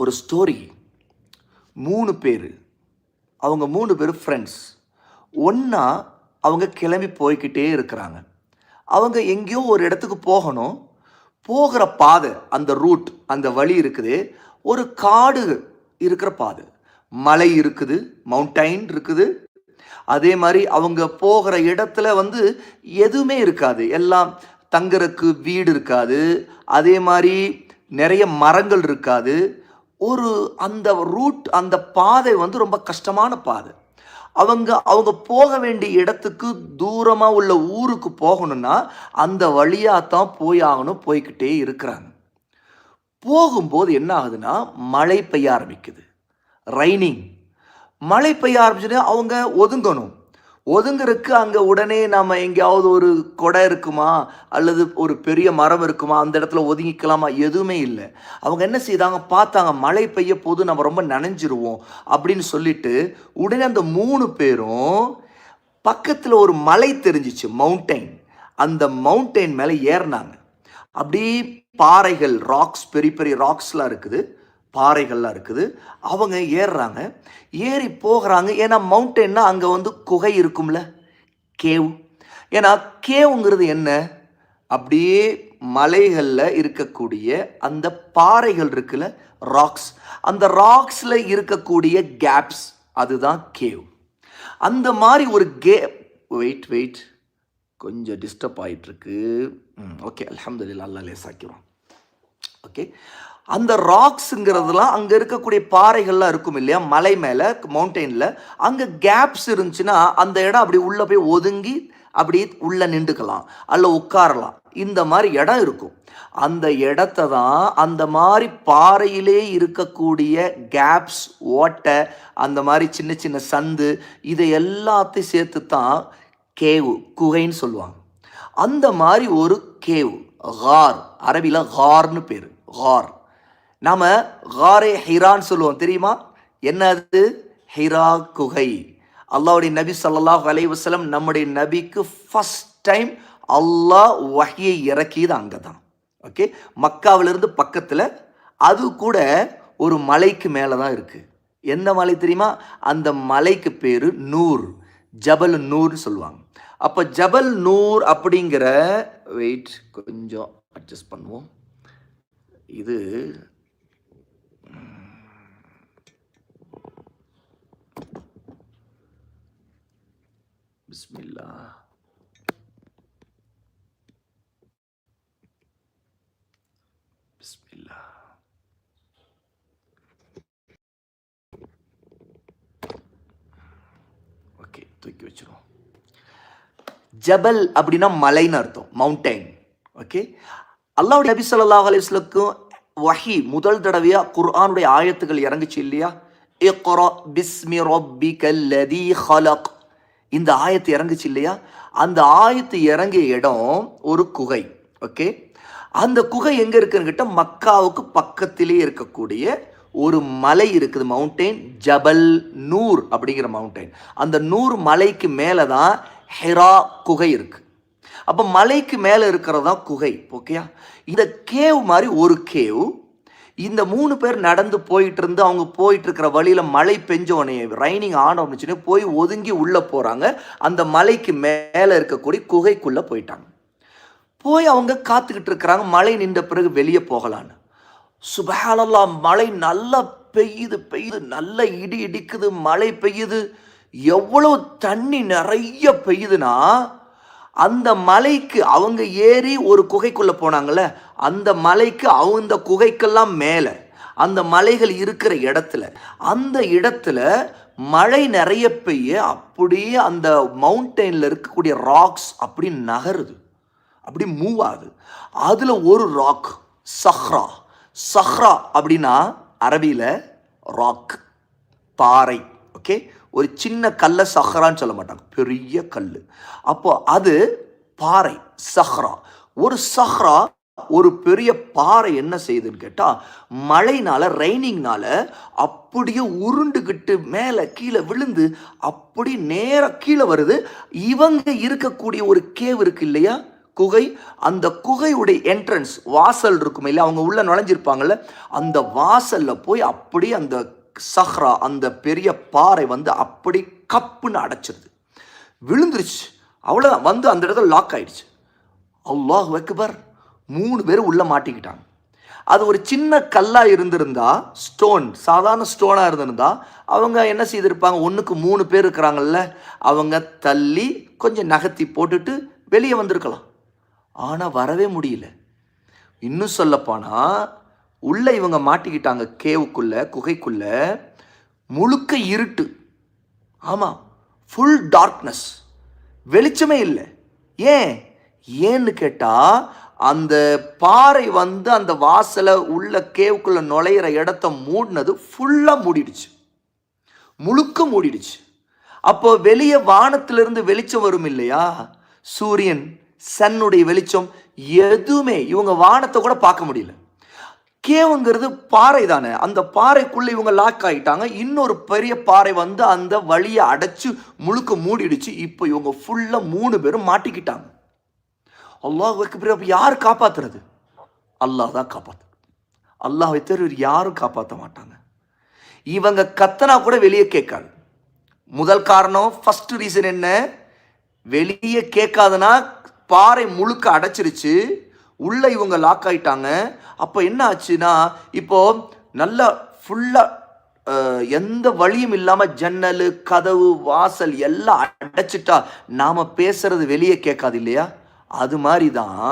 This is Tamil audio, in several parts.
ஒரு ஸ்டோரி. 3 பேர், அவங்க 3 பேரும் ஃப்ரெண்ட்ஸ். ஒன்றா அவங்க கிளம்பி போய்க்கிட்டே இருக்கிறாங்க. அவங்க எங்கேயோ ஒரு இடத்துக்கு போகணும். போகிற பாதை, அந்த ரூட், அந்த வழி இருக்குது. ஒரு காடு இருக்கிற பாதை. மலை இருக்குது, மவுண்டைன் இருக்குது. அதே மாதிரி அவங்க போகிற இடத்துல எதுவுமே இருக்காது. எல்லாம் தங்கறதுக்கு வீடு இருக்காது. அதே மாதிரி நிறைய மரங்கள் இருக்காது. அந்த ரூட், அந்த பாதை ரொம்ப கஷ்டமான பாதை. அவங்க போக வேண்டிய இடத்துக்கு தூரமாக உள்ள ஊருக்கு போகணும்னா அந்த வழியாக தான் போய் ஆகணும். போய்கிட்டே இருக்கிறாங்க. போகும்போது என்ன ஆகுதுன்னா, மழை பெய்ய ஆரம்பிக்குது. ரைனிங். மழை பெய்ய ஆரம்பிச்சுன்னா அவங்க ஒதுங்கணும். ஒதுங்கிறதுக்கு அங்கே உடனே நம்ம எங்கேயாவது ஒரு கொடை இருக்குமா, அல்லது ஒரு பெரிய மரம் இருக்குமா, அந்த இடத்துல ஒதுங்கிக்கலாமா? எதுவுமே இல்லை. அவங்க என்ன செய்தாங்க, பார்த்தாங்க மழை பெய்ய போது நம்ம ரொம்ப நனைஞ்சிருவோம் அப்படின்னு சொல்லிட்டு உடனே அந்த 3 பேரும் பக்கத்தில் ஒரு மலை தெரிஞ்சிச்சு, மவுண்டைன். அந்த மவுண்டைன் மேலே ஏறினாங்க. அப்படியே பாறைகள், ராக்ஸ், பெரிய பெரிய ராக்ஸ்லாம் இருக்குது, பாறைகள்லாம் இருக்குது. அவங்க ஏறுறாங்க, ஏறி போகிறாங்க. ஏன்னா மவுண்டன்னா அங்கே குகை இருக்கும்ல, கேவ். ஏன்னா கேவுங்கிறது என்ன, அப்படியே மலைகளில் இருக்கக்கூடிய அந்த பாறைகள் இருக்குல்ல, ராக்ஸ். அந்த ராக்ஸில் இருக்கக்கூடிய கேப்ஸ், அதுதான் கேவ். அந்த மாதிரி ஒரு வெயிட் கொஞ்சம் டிஸ்டர்ப் ஆகிட்டுருக்கு. ஓகே, அல்ஹம்துலில்லாஹ், அல்லாஹ் லேசாக்கிறோம். ஓகே, அந்த ராக்ஸுங்கிறதுலாம் அங்கே இருக்கக்கூடிய பாறைகள்லாம் இருக்கும் இல்லையா, மலை மேலே, மவுண்டெயினில். அங்கே கேப்ஸ் இருந்துச்சுன்னா அந்த இடம் அப்படி உள்ளே போய் ஒதுங்கி அப்படி உள்ளே நின்றுக்கலாம், அல்ல உட்காரலாம். இந்த மாதிரி இடம் இருக்கும். அந்த இடத்த தான் அந்த மாதிரி பாறையிலே இருக்கக்கூடிய கேப்ஸ், ஓட்டை, அந்த மாதிரி சின்ன சின்ன சந்து, இதை எல்லாத்தையும் சேர்த்து தான் கேவ், குகைன்னு சொல்லுவாங்க. அந்த மாதிரி ஒரு கேவ், கார், அரபியில் கார்னு பேர், கார். நாம் காரே ஹிரான்னு சொல்லுவோம், தெரியுமா? என்ன அது? ஹிரா குகை. அல்லாஹ்வுடைய நபி ஸல்லல்லாஹு அலைஹி வஸல்லம், நம்முடைய நபிக்கு ஃபர்ஸ்ட் டைம் அல்லாஹ் வஹ்யை இறக்கியது அங்கே தான். ஓகே, மக்காவிலிருந்து பக்கத்தில், அது கூட ஒரு மலைக்கு மேலே தான் இருக்குது. என்ன மலை தெரியுமா? அந்த மலைக்கு பேர் நூர், ஜபல் நூர்னு சொல்லுவாங்க. அப்போ ஜபல் நூர் அப்படிங்கிற, வெயிட் கொஞ்சம் அட்ஜஸ்ட் பண்ணுவோம். இது பிஸ்மில்லா. பிஸ்மில்லா. ஓகே, தூக்கி வச்சிருவோம். ஜபல் அப்படின்னா மலைன்னு அர்த்தம், மவுண்டைன். ஓகே, அல்லாஹ்வுடைய நபி ஸல்லல்லாஹு அலைஹி வஸல்லம் வஹி முதல் தடவையாக குர்ஆனுடைய ஆயத்துகள் இறங்குச்சு இல்லையா? இக்ரா பிஸ்மி ரப்பிக்கல்லதீ ஹலக், இந்த ஆயத்து இறங்குச்சு இல்லையா? அந்த ஆயத்து இறங்கிய இடம் ஒரு குகை. ஓகே, அந்த குகை எங்கே இருக்குன்னு கேட்டால், மக்காவுக்கு பக்கத்திலே இருக்கக்கூடிய ஒரு மலை இருக்குது, மவுண்டைன், ஜபல் நூர் அப்படிங்கிற மவுண்டைன். அந்த நூர் மலைக்கு மேலே தான் ஹிரா குகை இருக்குது. அப்போ மலைக்கு மேலே இருக்கிறது தான் குகை. ஓகேயா? இந்த கேவ் மாதிரி ஒரு கேவ். இந்த 3 பேர் நடந்து போயிட்டு இருந்து, அவங்க போயிட்டு இருக்கிற வழியில் மழை பெஞ்சோடனே, ரைனிங் ஆனோம்னுச்சுன்னு போய் ஒதுங்கி உள்ளே போகிறாங்க. அந்த மலைக்கு மேலே இருக்கக்கூடிய குகைக்குள்ளே போயிட்டாங்க. போய் அவங்க காத்துக்கிட்டு இருக்கிறாங்க, மழை நின்ற பிறகு வெளியே போகலான்னு. சுப்ஹானல்லாஹ், மழை நல்லா பெய்யுது, நல்ல இடி இடிக்குது, மழை பெய்யுது. எவ்வளோ தண்ணி நிறைய பெய்யுதுன்னா, அந்த மலைக்கு அவங்க ஏறி ஒரு குகைக்குள்ளே போனாங்கள்ல, அந்த மலைக்கு, அந்த குகைக்கெல்லாம் மேலே, அந்த மலைகள் இருக்கிற இடத்துல, அந்த இடத்துல மழை நிறைய பெய்ய அப்படியே அந்த மவுண்டெயினில் இருக்கக்கூடிய ராக்ஸ் அப்படி நகருது, அப்படி மூவ் ஆகுது. அதில் ஒரு ராக் சஹ்ரா. சஹ்ரா அப்படின்னா அரபியில் ராக், பாறை. ஓகே, ஒரு சின்ன கல்லை சஹ்ரான்னு சொல்ல மாட்டாங்க, பெரிய கல். அப்போ அது பாறை, சஹ்ரா. ஒரு சஹ்ரா, ஒரு பெரிய பாறை என்ன செய்யுதுன்னு கேட்டால், மழைனால, ரைனிங்னால அப்படியே உருண்டுகிட்டு மேலே கீழே விழுந்து அப்படி நேராக கீழே வருது. இவங்க இருக்கக்கூடிய ஒரு கேவ் இருக்கு இல்லையா, குகை. அந்த குகையுடைய என்ட்ரன்ஸ் வாசல் இருக்கும் இல்லையா, அவங்க உள்ள நுழைஞ்சிருப்பாங்கல்ல, அந்த வாசல்ல போய் அப்படி அந்த சஹ்ரா, அந்த பெரிய பாறை வந்து அப்படி கப்புன்னு அடைச்சிருது, விழுந்துருச்சு. அவ்வளோதான், வந்து அந்த இடத்துல லாக் ஆயிடுச்சு. அல்லாஹ் அக்பர். 3 பேர் உள்ள மாட்டிக்கிட்டாங்க. அது ஒரு சின்ன கல்லாக இருந்திருந்தா, ஸ்டோன், சாதாரண ஸ்டோனாக இருந்திருந்தா, அவங்க என்ன செய்திருப்பாங்க, 1க்கு 3 பேர் இருக்கிறாங்கல்ல, அவங்க தள்ளி கொஞ்சம் நகர்த்தி போட்டுட்டு வெளியே வந்திருக்கலாம். ஆனால் வரவே முடியல. இன்னும் சொல்லப்போனால் உள்ளே இவங்க மாட்டிக்கிட்டாங்க கேவுக்குள்ள, குகைக்குள்ள. முழுக்க இருட்டு. ஆமாம், ஃபுல் டார்க்னஸ், வெளிச்சமே இல்லை. ஏன்னு கேட்டால் அந்த பாறை வந்து அந்த வாசலை உள்ள கேவுக்குள்ள நுழையிற இடத்த மூடினது ஃபுல்லாக மூடிடுச்சு, முழுக்க மூடிடுச்சு. அப்போ வெளியே வானத்திலிருந்து வெளிச்சம் வரும் இல்லையா, சூரியன், சன்னுடைய வெளிச்சம், எதுவுமே இவங்க வானத்தை கூட பார்க்க முடியல. கேவுங்கிறது பாறை தானே, அந்த பாறைக்குள்ள இவங்க லாக் ஆகிட்டாங்க. இன்னொரு பெரிய பாறை வந்து அந்த வழியை அடைச்சு முழுக்க மூடிடுச்சு. இப்போ இவங்க ஃபுல்லாக 3 பேரும் மாட்டிக்கிட்டாங்க. அல்லாஹ் அக்பர். அப்போ யார் காப்பாற்றுறது? அல்லாஹ் தான் காப்பாற்று. அல்லாஹ்வை தவிர யாரும் காப்பாற்ற மாட்டாங்க. இவங்க கத்தனா கூட வெளியே கேட்காது. முதல் காரணம், ஃபர்ஸ்ட் ரீசன் என்ன, வெளியே கேட்காதுன்னா பாறை முழுக்க அடைச்சிருச்சு, உள்ள இவங்க லாக் ஆயிட்டாங்க. அப்போ என்ன ஆச்சுன்னா, இப்போ நல்லா ஃபுல்லாக எந்த வழியும் இல்லாமல் ஜன்னல், கதவு, வாசல் எல்லாம் அடைச்சிட்டா நாம் பேசுறது வெளியே கேட்காது இல்லையா? அது மாதிரி தான்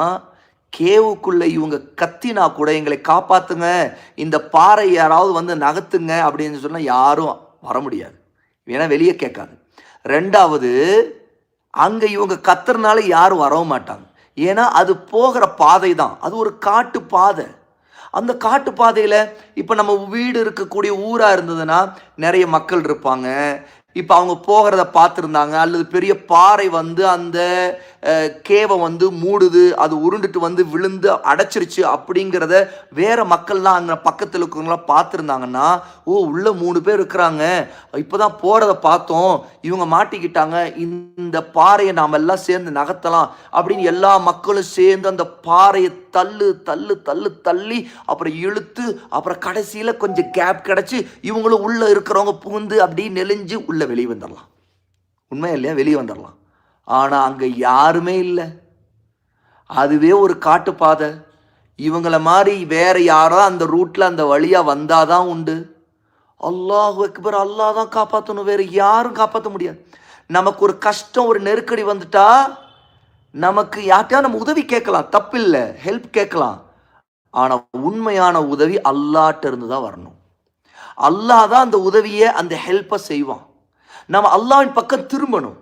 கேவுக்குள்ளே இவங்க கத்தினா கூட எங்களை காப்பாற்றுங்க, இந்த பாறை யாராவது வந்து நகர்த்துங்க அப்படின்னு சொன்னால் யாரும் வர முடியாது, ஏன்னா வெளியே கேட்காது. 2வது, அங்கே இவங்க கத்துறதுனால யாரும் வரவும் மாட்டாங்க, ஏன்னா அது போகிற பாதை தான், அது ஒரு காட்டு பாதை. அந்த காட்டு பாதையில் இப்போ நம்ம வீடு இருக்கக்கூடிய ஊராக இருந்ததுன்னா நிறைய மக்கள் இருப்பாங்க. இப்போ அவங்க போகிறத பார்த்துருந்தாங்க, அல்லது பெரிய பாறை வந்து அந்த கேவை வந்து மூடுது, அது உருண்டுட்டு வந்து விழுந்து அடைச்சிருச்சு அப்படிங்கிறத வேற மக்கள்லாம் அங்கே பக்கத்தில் இருக்கிறவங்களாம் பார்த்துருந்தாங்கன்னா, ஓ உள்ள 3 பேர் இருக்கிறாங்க, இப்போ தான் போகிறத பார்த்தோம், இவங்க மாட்டிக்கிட்டாங்க, இந்த பாறையை நாம் எல்லாம் சேர்ந்து நகர்த்தலாம் அப்படின்னு எல்லா மக்களும் சேர்ந்து அந்த பாறையை தள்ளி அப்புறம் இழுத்து, அப்புறம் கடைசியில் கொஞ்சம் கேப் கிடச்சி இவங்களும் உள்ளே இருக்கிறவங்க புகுந்து அப்படியே நெளிஞ்சு உள்ளே வெளியே வந்துடலாம். உண்மை இல்லையா? வெளியே வந்துடலாம். ஆனால் அங்கே யாருமே இல்லை, அதுவே ஒரு காட்டுப்பாதை. இவங்களை மாதிரி வேற யாரோ அந்த ரூட்டில் அந்த வழியாக வந்தாதான் உண்டு. அல்லாஹ் அக்பர். அல்லாஹ் தான் காப்பாற்றணும், வேறு யாரும் காப்பாற்ற முடியாது. நமக்கு ஒரு கஷ்டம், ஒரு நெருக்கடி வந்துட்டா நமக்கு யார்கிட்டயா நம்ம உதவி கேட்கலாம், தப்பில்லை, ஹெல்ப் கேட்கலாம். ஆனால் உண்மையான உதவி அல்லாஹ்ட்ட இருந்து தான் வரணும். அல்லாஹ் தான் அந்த உதவியை, அந்த ஹெல்ப்பை செய்வான். நம்ம அல்லாஹ்வின் பக்கம் திரும்பணும்.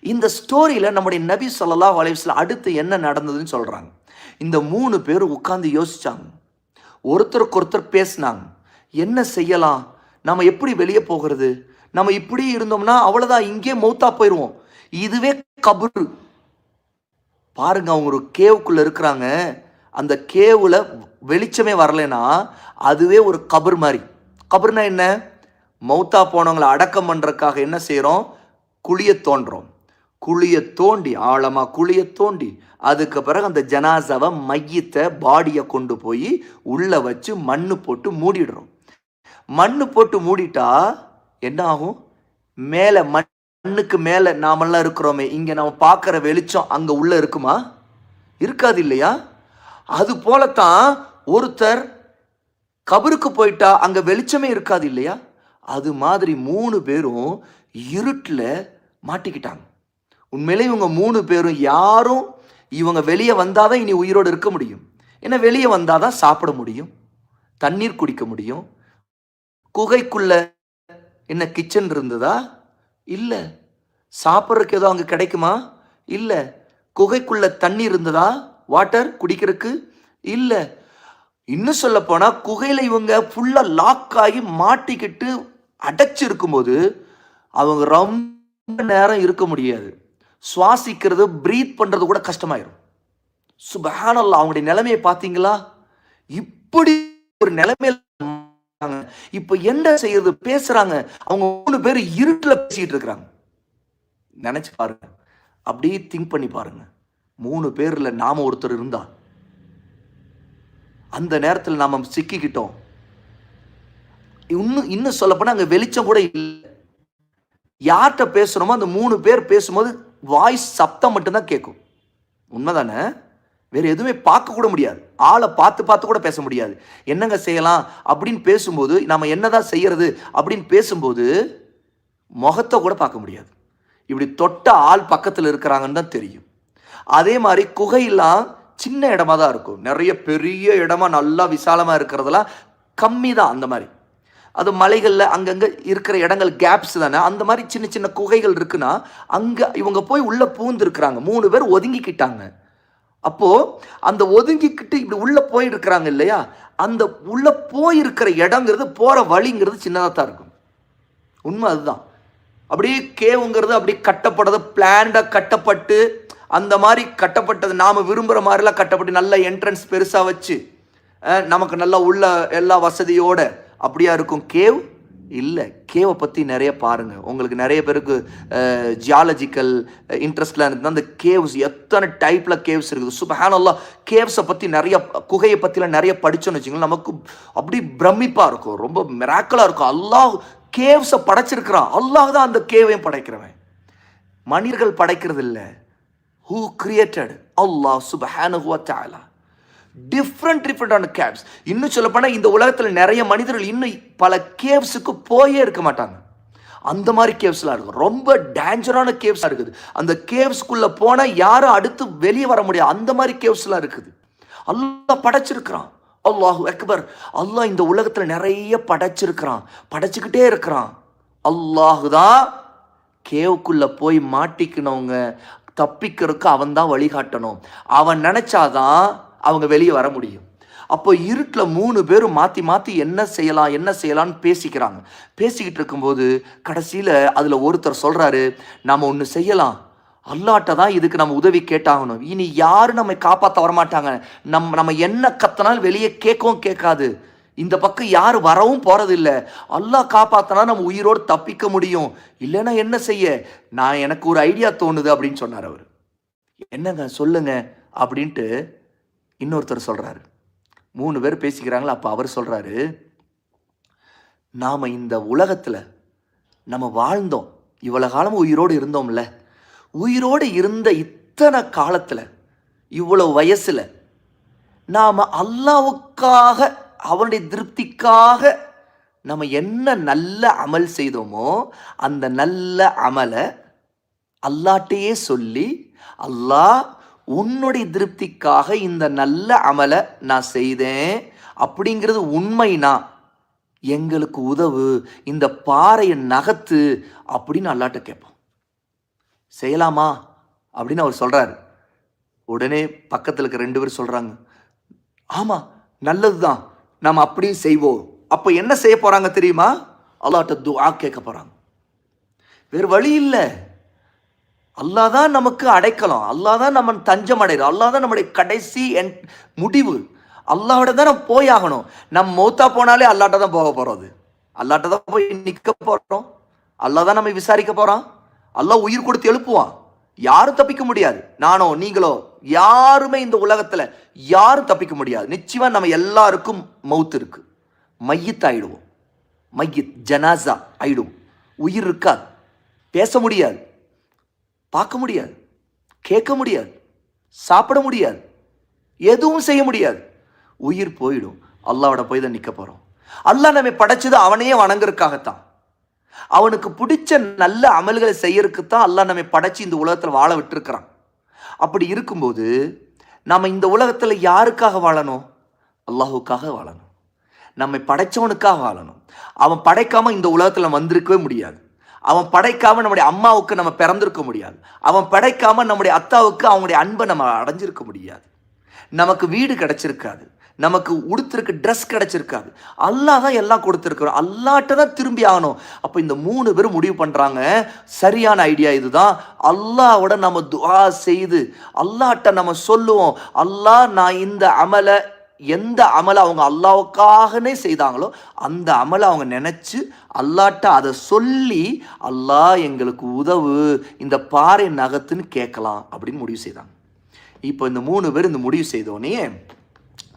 இந்த ஸ்டோரியில் நம்முடைய நபி ஸல்லல்லாஹு அலைஹி வஸல்லம் அடுத்து என்ன நடந்ததுன்னு சொல்கிறாங்க. இந்த 3 பேர் உட்கார்ந்து யோசிச்சாங்க, ஒருத்தருக்கு ஒருத்தர் பேசினாங்க, என்ன செய்யலாம், நம்ம எப்படி வெளியே போகிறது, நம்ம இப்படி இருந்தோம்னா அவ்வளோதான், இங்கே மௌத்தா போயிடுவோம், இதுவே கபரு. பாருங்க, அவங்க ஒரு கேவுக்குள்ளே இருக்கிறாங்க, அந்த கேவில் வெளிச்சமே வரலைன்னா அதுவே ஒரு கபர் மாதிரி. கபர்னா என்ன? மௌத்தா போனவங்களை அடக்கம் பண்ணுறதுக்காக என்ன செய்கிறோம், குழியை தோண்டுறோம். குழியை தோண்டி, ஆழமாக குழியை தோண்டி, அதுக்கு பிறகு அந்த ஜனாசாவை, மையத்தை, பாடியை கொண்டு போய் உள்ளே வச்சு மண் போட்டு மூடிடுறோம். மண் போட்டு மூடிட்டா என்ன ஆகும், மேலே மண்ணுக்கு மேலே நாமெல்லாம் இருக்கிறோமே, இங்கே நம்ம பார்க்குற வெளிச்சம் அங்கே உள்ளே இருக்குமா? இருக்காது இல்லையா? அது போலத்தான் ஒருத்தர் கபருக்கு போயிட்டா அங்கே வெளிச்சமே இருக்காது இல்லையா? அது மாதிரி 3 பேரும் இருட்டில் மாட்டிக்கிட்டாங்க. உண்மையிலே இவங்க 3 பேரும் யாரும், இவங்க வெளியே வந்தாதான் இனி உயிரோடு இருக்க முடியும். ஏன்னா வெளியே வந்தாதான் சாப்பிட முடியும், தண்ணீர் குடிக்க முடியும். குகைக்குள்ள என்ன கிச்சன் இருந்ததா? இல்லை. சாப்பிட்றதுக்கு ஏதோ அங்கே கிடைக்குமா? இல்லை. குகைக்குள்ள தண்ணீர் இருந்ததா, வாட்டர் குடிக்கிறதுக்கு? இல்லை. இன்னும் சொல்ல போனால் குகையில் இவங்க ஃபுல்லாக லாக் ஆகி மாட்டிக்கிட்டு அடைச்சி இருக்கும்போது அவங்க ரொம்ப நேரம் இருக்க முடியாது. சுவாசிக்கிறது, பிரீத் பண்ணுறது கூட கஷ்டமாயிரும். சுப்ஹானல்லாஹ். அவங்களுடைய நிலைமையை பார்த்தீங்களா? இப்படி ஒரு நிலைமையில இப்போ என்ன செய்யறது, பேசுறாங்க. அவங்க 3 பேர் இருட்டில் பேசிக்கிட்டு இருக்கிறாங்க. நினைச்சு பாருங்க, அப்படியே திங்க் பண்ணி பாருங்க. 3 பேர்ல நாம ஒருத்தர் இருந்தா அந்த நேரத்தில் நாம சிக்கிக்கிட்டோம். இன்னும் சொல்லப்போனா அங்க வெளிச்சம் கூட இல்லை. யார்கிட்ட பேசுறோமோ அந்த 3 பேர் பேசும்போது வாய்ஸ் சப்தம் மட்டும்தான் கேட்கும். உண்மைதானே? வேற எதுவுமே பார்க்க கூட முடியாது. ஆளை பார்த்து கூட பேச முடியாது. என்னங்க செய்யலாம் அப்படின்னு பேசும்போது, நம்ம என்னதான் செய்யறது அப்படின்னு பேசும்போது முகத்தை கூட பார்க்க முடியாது. இப்படி தொட்ட ஆள் பக்கத்தில் இருக்கிறாங்கன்னு தான் தெரியும். அதே மாதிரி குகையெல்லாம் சின்ன இடமா தான் இருக்கும். நிறைய பெரிய இடமா நல்லா விசாலமாக இருக்கிறதெல்லாம் கம்மி தான். அந்த மாதிரி அது மலைகளில் அங்கங்கே இருக்கிற இடங்கள் கேப்ஸ் தானே. அந்த மாதிரி சின்ன சின்ன குகைகள் இருக்குன்னா அங்கே இவங்க போய் உள்ளே பூந்துருக்குறாங்க. 3 பேர் ஒதுங்கிக்கிட்டாங்க. அப்போது அந்த ஒதுங்கிக்கிட்டு இப்படி உள்ளே போயிருக்கிறாங்க இல்லையா, அந்த உள்ளே போயிருக்கிற இடங்கிறது போகிற வழிங்கிறது சின்னதாக தான் இருக்கும். உண்மை அதுதான். அப்படியே கேவுங்கிறது அப்படியே கட்டப்படுறது, பிளான்டாக கட்டப்பட்டு அந்த மாதிரி கட்டப்பட்டது நாம் விரும்புகிற மாதிரிலாம் கட்டப்பட்டு நல்ல என்ட்ரன்ஸ் பெருசாக வச்சு நமக்கு நல்லா உள்ள எல்லா வசதியோட அப்படியா இருக்கும். கேவ் இல்லை. கேவை பற்றி நிறைய பாருங்கள். உங்களுக்கு நிறைய பேருக்கு ஜியாலஜிக்கல் இன்ட்ரெஸ்ட்லாம் இருக்குது. அந்த கேவ்ஸ் எத்தனை டைப்பில் கேவ்ஸ் இருக்குது. சுப்ஹானல்லாஹ், கேவ்ஸை பற்றி நிறைய, குகையை பற்றிலாம் நிறைய படித்தோன்னு வச்சுங்களேன், நமக்கு அப்படி பிரமிப்பாக இருக்கும், ரொம்ப மிராக்கலாக இருக்கும். அல்லாஹ் கேவ்ஸை படைச்சிருக்கிறான். அல்லாஹ் தான் அந்த கேவையும் படைக்கிறவன். மனிதர்கள் படைக்கிறது இல்லை. Who created? அல்லாஹ் சுப்ஹானஹு வ தஆலா. டிஃப்ரெண்டான கேவ்ஸ். இன்னும் சொல்லப்போனால் இந்த உலகத்தில் நிறைய மனிதர்கள் இன்னும் பல கேவ்ஸுக்கு போயே இருக்க மாட்டாங்க. அந்த மாதிரி கேவ்ஸ்லாம் இருக்கும். ரொம்ப டேஞ்சரான கேவ்ஸாக இருக்குது. அந்த கேவ்ஸ்குள்ளே போனால் யாரும் அடுத்து வெளியே வர முடியாது. அந்த மாதிரி கேவ்ஸ்லாம் இருக்குது. அல்லாஹ் படைச்சிருக்கிறான். அல்லாஹு அக்பர். அல்லாஹ் இந்த உலகத்தில் நிறைய படைச்சிருக்கிறான், படைச்சிக்கிட்டே இருக்கிறான். அல்லாஹு தான் கேவுக்குள்ளே போய் மாட்டிக்கணுங்க தப்பிக்கிறதுக்கு அவன் தான் வழிகாட்டணும். அவன் நினச்சாதான் அவங்க வெளியே வர முடியும். அப்போ இருட்டில் 3 பேரும் மாற்றி என்ன செய்யலான்னு பேசிக்கிறாங்க. பேசிக்கிட்டு இருக்கும்போது கடைசியில் அதில் ஒருத்தர் சொல்கிறாரு, நாம் ஒன்று செய்யலாம், அல்லாட்ட தான் இதுக்கு நம்ம உதவி கேட்டாகணும். இனி யாரும் நம்ம காப்பாற்ற வரமாட்டாங்க. நம்ம என்ன கத்தினாலும் வெளியே கேட்கவும் கேட்காது. இந்த பக்கம் யாரும் வரவும் போகிறதில்ல. அல்லாஹ் காப்பாற்றினா நம்ம உயிரோடு தப்பிக்க முடியும். இல்லைன்னா என்ன செய்ய, எனக்கு ஒரு ஐடியா தோணுது அப்படின்னு சொன்னார் அவர். என்னங்க சொல்லுங்க அப்படின்ட்டு இன்னொருத்தர் சொல்கிறாரு. 3 பேர் பேசிக்கிறாங்களா. அப்போ அவர் சொல்கிறாரு, நாம் இந்த உலகத்தில் நம்ம வாழ்ந்தோம், இவ்வளோ காலம் உயிரோடு இருந்தோம்ல, உயிரோடு இருந்த இத்தனை காலத்தில், இவ்வளோ வயசில் நாம் அல்லாஹ்வுக்காக, அவனுடைய திருப்திக்காக நம்ம என்ன நல்ல அமல் செய்தோமோ அந்த நல்ல அமலை அல்லாட்டையே சொல்லி, அல்லாஹ் உன்னுடைய திருப்திக்காக இந்த நல்ல அமலை நான் செய்தேன் அப்படிங்கிறது உண்மைனா எங்களுக்கு உதவு, இந்த பாறையை நகர்த்து அப்படின்னு அல்லாட்ட கேட்போம். செய்யலாமா அப்படின்னு அவர் சொல்கிறாரு. உடனே பக்கத்தில் இருக்க 2 பேர் சொல்கிறாங்க, ஆமாம் நல்லது தான், நம்ம அப்படியும் செய்வோம். அப்போ என்ன செய்ய போகிறாங்க தெரியுமா? அல்லாஹ்ட்ட துஆ கேட்க போகிறாங்க. வேறு வழி இல்லை. அல்லாஹ் தான் நமக்கு அடைக்கலம், அல்லாஹ் தான் நம்ம தஞ்சம் அடைகிறோம், அல்லாஹ் தான் நம்முடைய கடைசி முடிவு. அல்லாஹ்வோட தான் நம்ம போய் ஆகணும். நம்ம மௌத்தா போனாலே அல்லாஹ்ட்ட தான் போக போகிறது, அல்லாஹ்ட்ட தான் போய் நிற்க போகிறோம், அல்லாஹ் தான் நம்ம விசாரிக்க போகிறான். அல்லாஹ் உயிர் கொடுத்து எழுப்புவான். யாரும் தப்பிக்க முடியாது. நானோ நீங்களோ யாருமே இந்த உலகத்தில் யாரும் தப்பிக்க முடியாது. நிச்சயமா நம்ம எல்லாருக்கும் மௌத் இருக்கு. மையத் ஆயிடுவோம். மையத் ஜனாசா ஆயிடுவோம். உயிர் இருக்காது. பேச முடியாது, பார்க்க முடியாது, கேட்க முடியாது, சாப்பிட முடியாது, எதுவும் செய்ய முடியாது. உயிர் போயிடும். அல்லாஹ்வோட போய் தான் நிற்க போகிறோம். அல்லாஹ் நம்மை படைச்சது அவனையே வணங்குறதுக்காகத்தான். அவனுக்கு பிடிச்ச நல்ல அமல்களை செய்யறதுக்குத்தான் அல்லாஹ் நம்மை படைச்சி இந்த உலகத்தில் வாழ விட்டுருக்கிறான். அப்படி இருக்கும்போது நம்ம இந்த உலகத்தில் யாருக்காக வாழணும்? அல்லாஹுக்காக வாழணும். நம்மை படைச்சவனுக்காக வாழணும். அவன் படைக்காம இந்த உலகத்தில் வந்திருக்கவே முடியாது. அவன் படைக்காம நம்முடைய அம்மாவுக்கு நம்ம பிறந்திருக்க முடியாது. அவன் படைக்காம நம்முடைய அத்தாவுக்கு அவங்களுடைய அன்பை நம்ம அடைஞ்சிருக்க முடியாது. நமக்கு வீடு கிடைச்சிருக்காது, நமக்கு உடுத்திருக்கு ட்ரெஸ் கிடைச்சிருக்காது. அல்லாஹ் தான் எல்லாம் கொடுத்துருக்குறோம். அல்லாட்ட தான் திரும்பி ஆகணும். அப்போ இந்த 3 பேரும் முடிவு பண்ணுறாங்க, சரியான ஐடியா இதுதான். அல்லாஹ்வோட நம்ம துஆ செய்து அல்லாட்ட நம்ம சொல்லுவோம், அல்லாஹ் நான் இந்த அமலை, எந்த அமலை அவங்க அல்லாஹ்வுக்காகனே செய்தாங்களோ அந்த அமலை அவங்க நினச்சி அல்லாட்ட அதை சொல்லி, அல்லாஹ் எங்களுக்கு உதவு, இந்த பாறை நகத்துன்னு கேட்கலாம் அப்படின்னு முடிவு செய்தாங்க. இப்போ இந்த 3 பேர் இந்த முடிவு செய்தோன்னே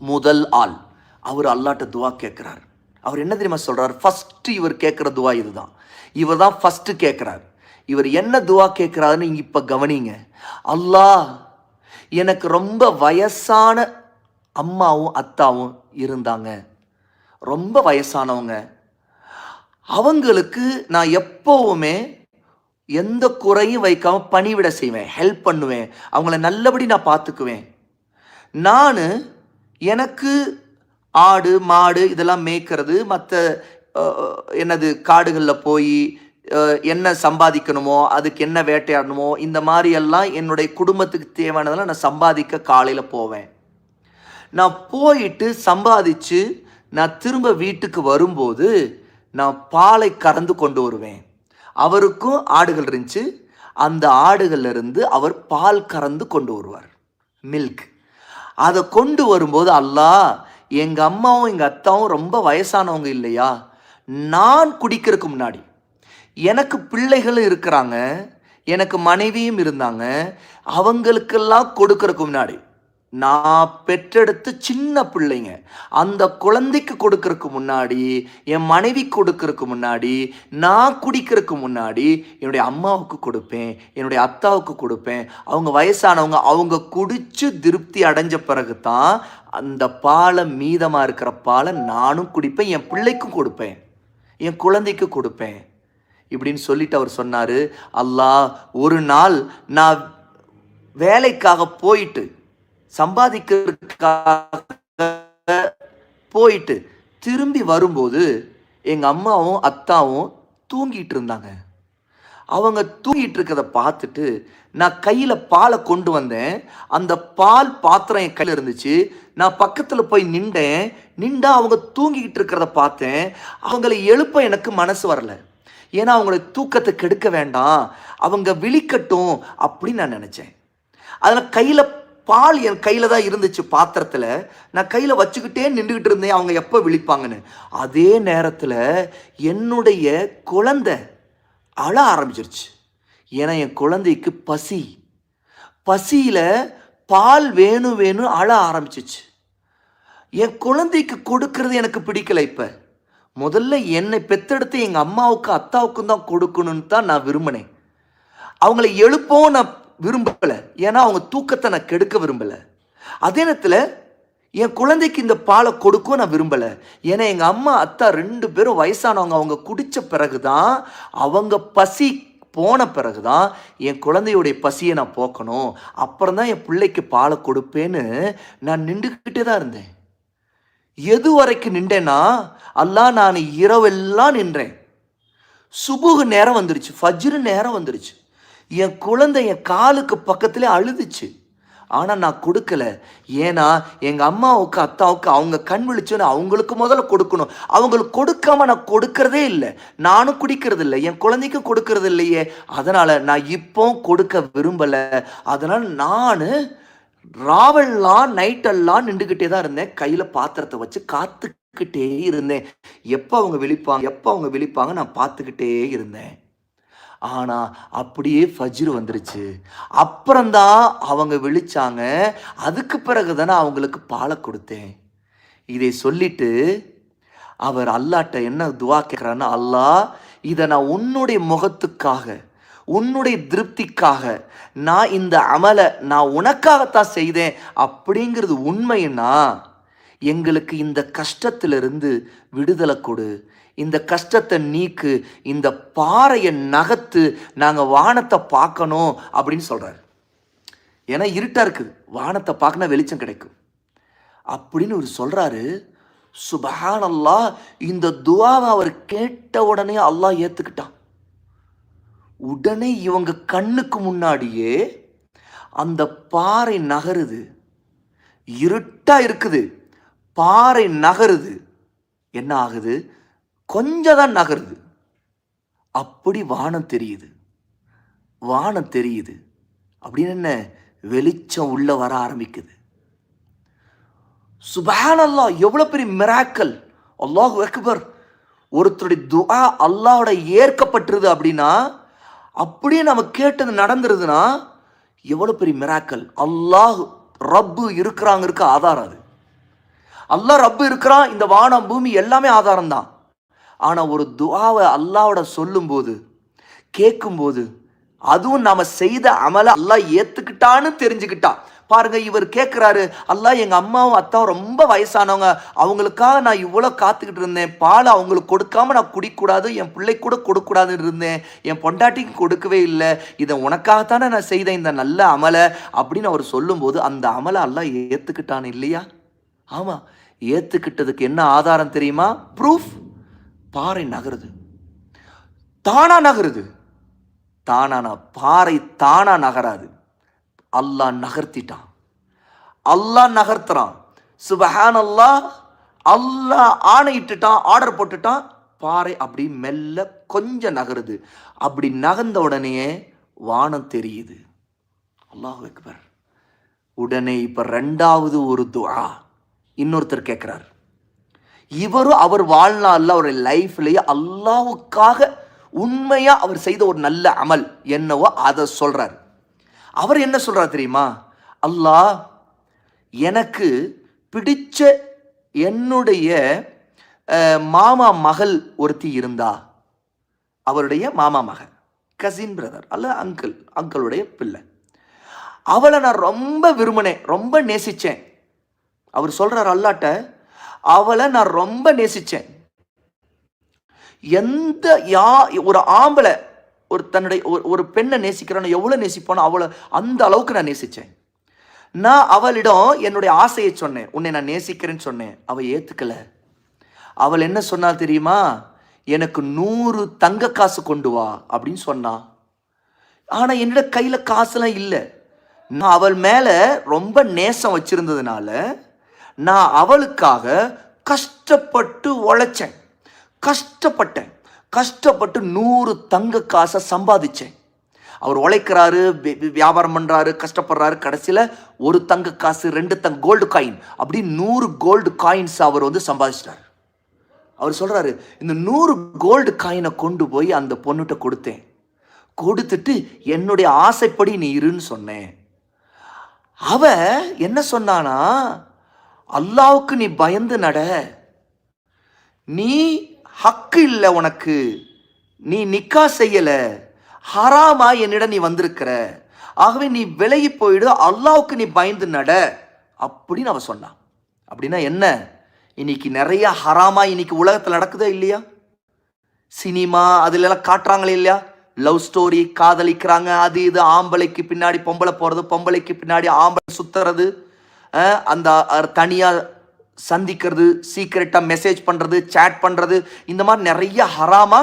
முதல் ஆள் அவர் அல்லாட்ட துவா கேட்குறார். அவர் என்ன தெரியுமா சொல்கிறார்? ஃபஸ்ட்டு இவர் கேட்குற துவா இதுதான். இவர் தான் ஃபஸ்ட்டு கேட்குறார். இவர் என்ன துவா கேட்குறாருன்னு இப்போ கவனிங்க. அல்லாஹ், எனக்கு ரொம்ப வயசான அம்மாவும் அத்தாவும் இருந்தாங்க, ரொம்ப வயசானவங்க. அவங்களுக்கு நான் எப்போவுமே எந்த குறையும் வைக்காமல் பணிவிட செய்வேன், ஹெல்ப் பண்ணுவேன், அவங்கள நல்லபடி நான் பார்த்துக்குவேன். நான் எனக்கு ஆடு மாடு இதெல்லாம் மேய்க்கிறது, மற்ற என்னது காடுகளில் போய் என்ன சம்பாதிக்கணுமோ, அதுக்கு என்ன வேட்டையாடணுமோ, இந்த மாதிரியெல்லாம் என்னுடைய குடும்பத்துக்கு தேவையானதெல்லாம் நான் சம்பாதிக்க காலையில் போவேன். நான் போயிட்டு சம்பாதிச்சு நான் திரும்ப வீட்டுக்கு வரும்போது நான் பாலை கறந்து கொண்டு வருவேன். அவருக்கும் ஆடுகள் இருந்துச்சு, அந்த ஆடுகள்ல இருந்து அவர் பால் கறந்து கொண்டு வருவார், மில்க். அதை கொண்டு வரும்போது, அல்லாஹ், எங்கள் அம்மாவும் எங்கள் அத்தாவும் ரொம்ப வயசானவங்க இல்லையா, நான் குடிக்கிறதுக்கு முன்னாடி எனக்கு பிள்ளைகளும் இருக்கிறாங்க, எனக்கு மனைவியும் இருந்தாங்க, அவங்களுக்கெல்லாம் கொடுக்கறதுக்கு முன்னாடி நான் பெற்றெடுத்து சின்ன பிள்ளைங்க, அந்த குழந்தைக்கு கொடுக்கறதுக்கு முன்னாடி, என் மனைவி கொடுக்கறதுக்கு முன்னாடி, நான் குடிக்கிறதுக்கு முன்னாடி என்னுடைய அம்மாவுக்கு கொடுப்பேன், என்னுடைய அத்தாவுக்கு கொடுப்பேன். அவங்க வயசானவங்க, அவங்க குடித்து திருப்தி அடைஞ்ச பிறகு தான் அந்த பாலை, மீதமாக இருக்கிற பாலை நானும் குடிப்பேன், என் பிள்ளைக்கும் கொடுப்பேன், என் குழந்தைக்கு கொடுப்பேன் இப்படின்னு சொல்லிட்டு அவர் சொன்னார். அல்லாஹ், ஒரு நாள் நான் வேலைக்காக போயிட்டு சம்பாதிக்கிறதுக்காக போயிட்டு திரும்பி வரும்போது எங்கள் அம்மாவும் அத்தாவும் தூங்கிட்டு இருந்தாங்க. அவங்க தூங்கிட்டு இருக்கிறத பார்த்துட்டு நான் கையில் பாலை கொண்டு வந்தேன். அந்த பால் பாத்திரம் என் கையில் இருந்துச்சு. நான் பக்கத்தில் போய் நின்றா அவங்க தூங்கிக்கிட்டு இருக்கிறத பார்த்தேன். அவங்கள எழுப்ப எனக்கு மனசு வரல. ஏன்னா அவங்கள தூக்கத்தை கெடுக்க வேண்டாம், அவங்க விழிக்கட்டும் அப்படின்னு நான் நினச்சேன். அதில் கையில் பால் என் கையில் தான் இருந்துச்சு, பாத்திரத்தில். நான் கையில் வச்சுக்கிட்டே நின்றுக்கிட்டு இருந்தேன், அவங்க எப்போ விழிப்பாங்கன்னு. அதே நேரத்தில் என்னுடைய குழந்தை அழ ஆரம்பிச்சிருச்சு. ஏன்னா என் குழந்தைக்கு பசியில் பால் வேணும் அழ ஆரம்பிச்சிச்சு. என் குழந்தைக்கு கொடுக்கறது எனக்கு பிடிக்கல. இப்போ முதல்ல என்னை பெத்தெடுத்து எங்கள் அம்மாவுக்கு அத்தாவுக்கும் தான் கொடுக்கணும்னு தான் நான் விரும்பினேன். அவங்கள எழுப்பவும் நான் விரும்பலை, ஏன்னா அவங்க தூக்கத்தை நான் கெடுக்க விரும்பலை. அதே நேரத்தில் என் குழந்தைக்கு இந்த பாலை கொடுக்கவும் நான் விரும்பலை, ஏன்னா எங்கள் அம்மா அத்தா 2 பேரும் வயசானவங்க. அவங்க குடித்த பிறகு தான், அவங்க பசி போன பிறகு தான் என் குழந்தையுடைய பசியை நான் போக்கணும், அப்புறம் தான் என் பிள்ளைக்கு பாலை கொடுப்பேன்னு நான் நின்றுக்கிட்டே தான் இருந்தேன். எது வரைக்கும் நின்றேன்னா, அல்லாஹ், நான் இரவெல்லாம் நின்றேன். சுபுகு நேரம் வந்துருச்சு, ஃபஜ்ரு நேரம் வந்துருச்சு. என் குழந்தை என் காலுக்கு பக்கத்துலேயே அழுதுச்சு. ஆனால் நான் கொடுக்கல. ஏன்னா எங்கள் அம்மாவுக்கு அத்தாவுக்கு அவங்க கண் விழிச்சுன்னு அவங்களுக்கு முதல்ல கொடுக்கணும். அவங்களுக்கு கொடுக்காம நான் கொடுக்கறதே இல்லை, நானும் குடிக்கிறது இல்லை, என் குழந்தைக்கும் கொடுக்கறது இல்லையே. அதனால் நான் இப்போ கொடுக்க விரும்பலை. அதனால் நான் ராவெல்லாம் நைட்டெல்லாம் நின்றுக்கிட்டே தான் இருந்தேன், கையில் பாத்திரத்தை வச்சு காத்துக்கிட்டே இருந்தேன். எப்போ அவங்க விழிப்பாங்க நான் பார்த்துக்கிட்டே இருந்தேன். ஆனால் அப்படியே ஃபஜ்ரு வந்துருச்சு. அப்புறம்தான் அவங்க விழிச்சாங்க. அதுக்கு பிறகு தானே அவங்களுக்கு பாலை கொடுத்தேன். இதை சொல்லிட்டு அவர் அல்லாட்ட என்ன துவா கேட்குறாருன்னா, அல்லாஹ், இதை நான் உன்னுடைய முகத்துக்காக, உன்னுடைய திருப்திக்காக நான் இந்த அமலை நான் உனக்காகத்தான் செய்தேன் அப்படிங்கிறது உண்மைன்னா, எங்களுக்கு இந்த கஷ்டத்திலிருந்து விடுதலை கொடு, இந்த கஷ்டத்தை நீக்கு, இந்த பாறையை நகர்த்து, நாங்கள் வானத்தை பார்க்கணும் அப்படின்னு சொல்கிறார். ஏன்னா இருட்டாக இருக்குது, வானத்தை பார்க்கணும், வெளிச்சம் கிடைக்கும் அப்படின்னு அவர் சொல்கிறாரு. சுப்ஹானல்லாஹ், இந்த துவாவை அவர் கேட்ட உடனே அல்லாஹ் ஏற்றுக்கிட்டான். உடனே இவங்க கண்ணுக்கு முன்னாடியே அந்த பாறை நகருது. இருட்டாக இருக்குது, பாறை நகருது. என்ன ஆகுது? கொஞ்சம் தான் நகருது. அப்படி வானம் தெரியுது. அப்படின்னு என்ன? வெளிச்சம் உள்ள வர ஆரம்பிக்குது. சுப்ஹானல்லாஹ், எவ்வளோ பெரிய மிராக்கல்! அல்லாஹு அக்பர்! ஒருத்தருடைய துஆ அல்லாஹ்வோட ஏற்கப்பட்டிருது அப்படின்னா, அப்படியே நம்ம கேட்டது நடந்துருதுன்னா எவ்வளோ பெரிய மிராக்கல்! அல்லாஹ் ரப்பு இருக்கிறாங்க ஆதாரம் அது. அல்லாஹ் ரப்பு இருக்கிறான், இந்த வானம் பூமி எல்லாமே ஆதாரம் தான். ஆனால் ஒரு துஆவை அல்லாஹ்வோட சொல்லும்போது, கேட்கும்போது, அதுவும் நாம செய்த அமலை அல்லாஹ் ஏத்துக்கிட்டான்னு தெரிஞ்சுக்கிட்டா. பாருங்க, இவர் கேட்கிறாரு, அல்லாஹ் எங்க அம்மாவும் அத்தாவும் ரொம்ப வயசானவங்க, அவங்களுக்காக நான் இவ்வளோ காத்துக்கிட்டு இருந்தேன், பால் அவங்களுக்கு கொடுக்காம நான் குடிக்கூடாது, என் பிள்ளை கூட கொடுக்கூடாதுன்னு இருந்தேன், என் பொண்டாட்டிக்கு கொடுக்கவே இல்லை, இதை உனக்காகத்தானே நான் செய்தேன் இந்த நல்ல அமலை அப்படின்னு அவர் சொல்லும்போது அந்த அமலை அல்லாஹ் ஏத்துக்கிட்டான் இல்லையா? ஆமா, ஏத்துக்கிட்டதுக்கு என்ன ஆதாரம் தெரியுமா? ப்ரூஃப். பாறை நகருது, தானா நகருது. தானா பாறை தானா நகராது, அல்லாஹ் நகர்த்திட்டான். அல்லாஹ் நகர்த்துறான். சுப்ஹானல்லாஹ். அல்லாஹ் ஆணையிட்டுட்டான், ஆர்டர் போட்டுட்டான். பாறை அப்படி மெல்ல கொஞ்சம் நகருது. அப்படி நகர்ந்த உடனே வானம் தெரியுது. அல்லாஹ் அக்பர். உடனே இப்ப ரெண்டாவது ஒரு துஆ இன்னொருத்தர் கேட்கிறார். இவரும் அவர் வாழ்நாளில் அவருடைய லைஃப்லேயே அல்லாஹ்வுக்காக உண்மையா அவர் செய்த ஒரு நல்ல அமல் என்னவோ அதை சொல்றார். அவர் என்ன சொல்றார் தெரியுமா? அல்லாஹ், எனக்கு பிடிச்ச என்னுடைய மாமா மகள் ஒருத்தி இருந்தா, அவருடைய மாமா மகன், கசின் பிரதர் அல்ல அங்கிளுடைய பிள்ளை, அவளை நான் ரொம்ப விரும்பினேன், ரொம்ப நேசிச்சேன். அவர் சொல்றார் அல்லாட்ட, அவளை நான் ரொம்ப நேசிச்சேன். ஒரு ஆம்பளை தன்னுடைய ஒரு பெண்ணை நேசிக்கிறான், எவ்வளவு நேசிப்பானோ அவளை அந்த அளவுக்கு நான் நேசிச்சேன். நான் அவளிடம் என்னுடைய ஆசையை சொன்னேன், உன்னை நான் நேசிக்கிறேன்னு சொன்னேன். அவள் ஏத்துக்கல. அவள் என்ன சொன்னா தெரியுமா? எனக்கு 100 தங்க காசு கொண்டு வா அப்படின்னு சொன்னா. ஆனா என்னோட கையில காசுலாம் இல்லை. நான் அவள் மேல ரொம்ப நேசம் வச்சிருந்ததுனால நான் அவளுக்காக கஷ்டப்பட்டு உழைச்சேன், கஷ்டப்பட்டு 100 தங்க காசை சம்பாதிச்சேன். அவர் உழைக்கிறாரு, வியாபாரம் பண்றாரு, கஷ்டப்படுறாரு. கடைசியில் ஒரு தங்க காசு, 2 கோல்டு காயின், அப்படி 100 கோல்டு காயின்ஸ் அவர் சம்பாதிச்சிட்டார். அவர் சொல்றாரு, இந்த 100 கோல்டு காயினை கொண்டு போய் அந்த பொண்ணுகிட்ட கொடுத்தேன். கொடுத்துட்டு என்னுடைய ஆசைப்படி நீ இருன்னு சொன்னேன். அவ என்ன சொன்னானா? அல்லாவுக்கு நீ பயந்து நட, நீ ஹக்கு இல்லை உனக்கு, நீ நிக்கா செய்யல, ஹராமா என்னிடம் நீ வந்திருக்கிற, ஆகவே நீ விலகி போயிடு, அல்லாவுக்கு நீ பயந்து நட அப்படின்னு அவ சொன்னான். அப்படின்னா என்ன? இன்னைக்கு நிறைய ஹராமா இன்னைக்கு உலகத்தில் நடக்குதா இல்லையா? சினிமா அதுல எல்லாம் காட்டுறாங்களே இல்லையா? லவ் ஸ்டோரி, காதலிக்கிறாங்க, அது இது, ஆம்பளைக்கு பின்னாடி பொம்பளை போறது, பொம்பளைக்கு பின்னாடி ஆம்பளை சுத்துறது, அந்த தனியா சந்திக்கிறது, சீக்கிரட்டா மெசேஜ் பண்றது, சேட் பண்றது, இந்த மாதிரி நிறைய ஹராமா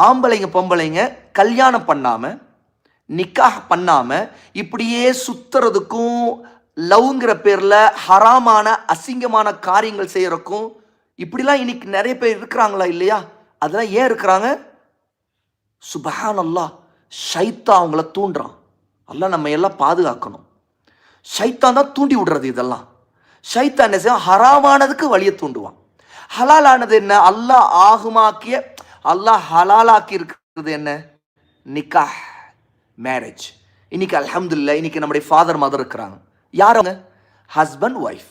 ஆம்பளைங்க பொம்பளைங்க கல்யாணம் பண்ணாம, நிக்காஹ் பண்ணாம இப்படியே சுத்துறதுக்கும், லவ்ங்கிற பேர்ல ஹராமான அசிங்கமான காரியங்கள் செய்யறதுக்கும் இப்படிலாம் இன்னைக்கு நிறைய பேர் இருக்கிறாங்களா இல்லையா? அதெல்லாம் ஏன் இருக்கிறாங்க? சுப்ஹானல்லாஹ். ஷைத்தான் அவங்கள தூண்டுறான். அல்லாஹ் நம்ம எல்லாம் பாதுகாக்கணும். ஷைத்தான் தான் தூண்டி விடுறது இதெல்லாம். ஷைத்தான் என்ன செய்வான்? ஹராமானதுக்கு வழியை தூண்டுவான். ஹலாலானது என்ன? அல்லாஹ் ஆகுமாக்கிய, அல்லாஹ் ஹலாலாக்கி இருக்கிறது என்ன? நிக்காஹ், மேரேஜ். இன்னைக்கு அல்ஹம்துலில்லாஹ் இன்னைக்கு நம்முடைய ஃபாதர் மதர் இருக்கிறாங்க. யாருங்க? Husband wife.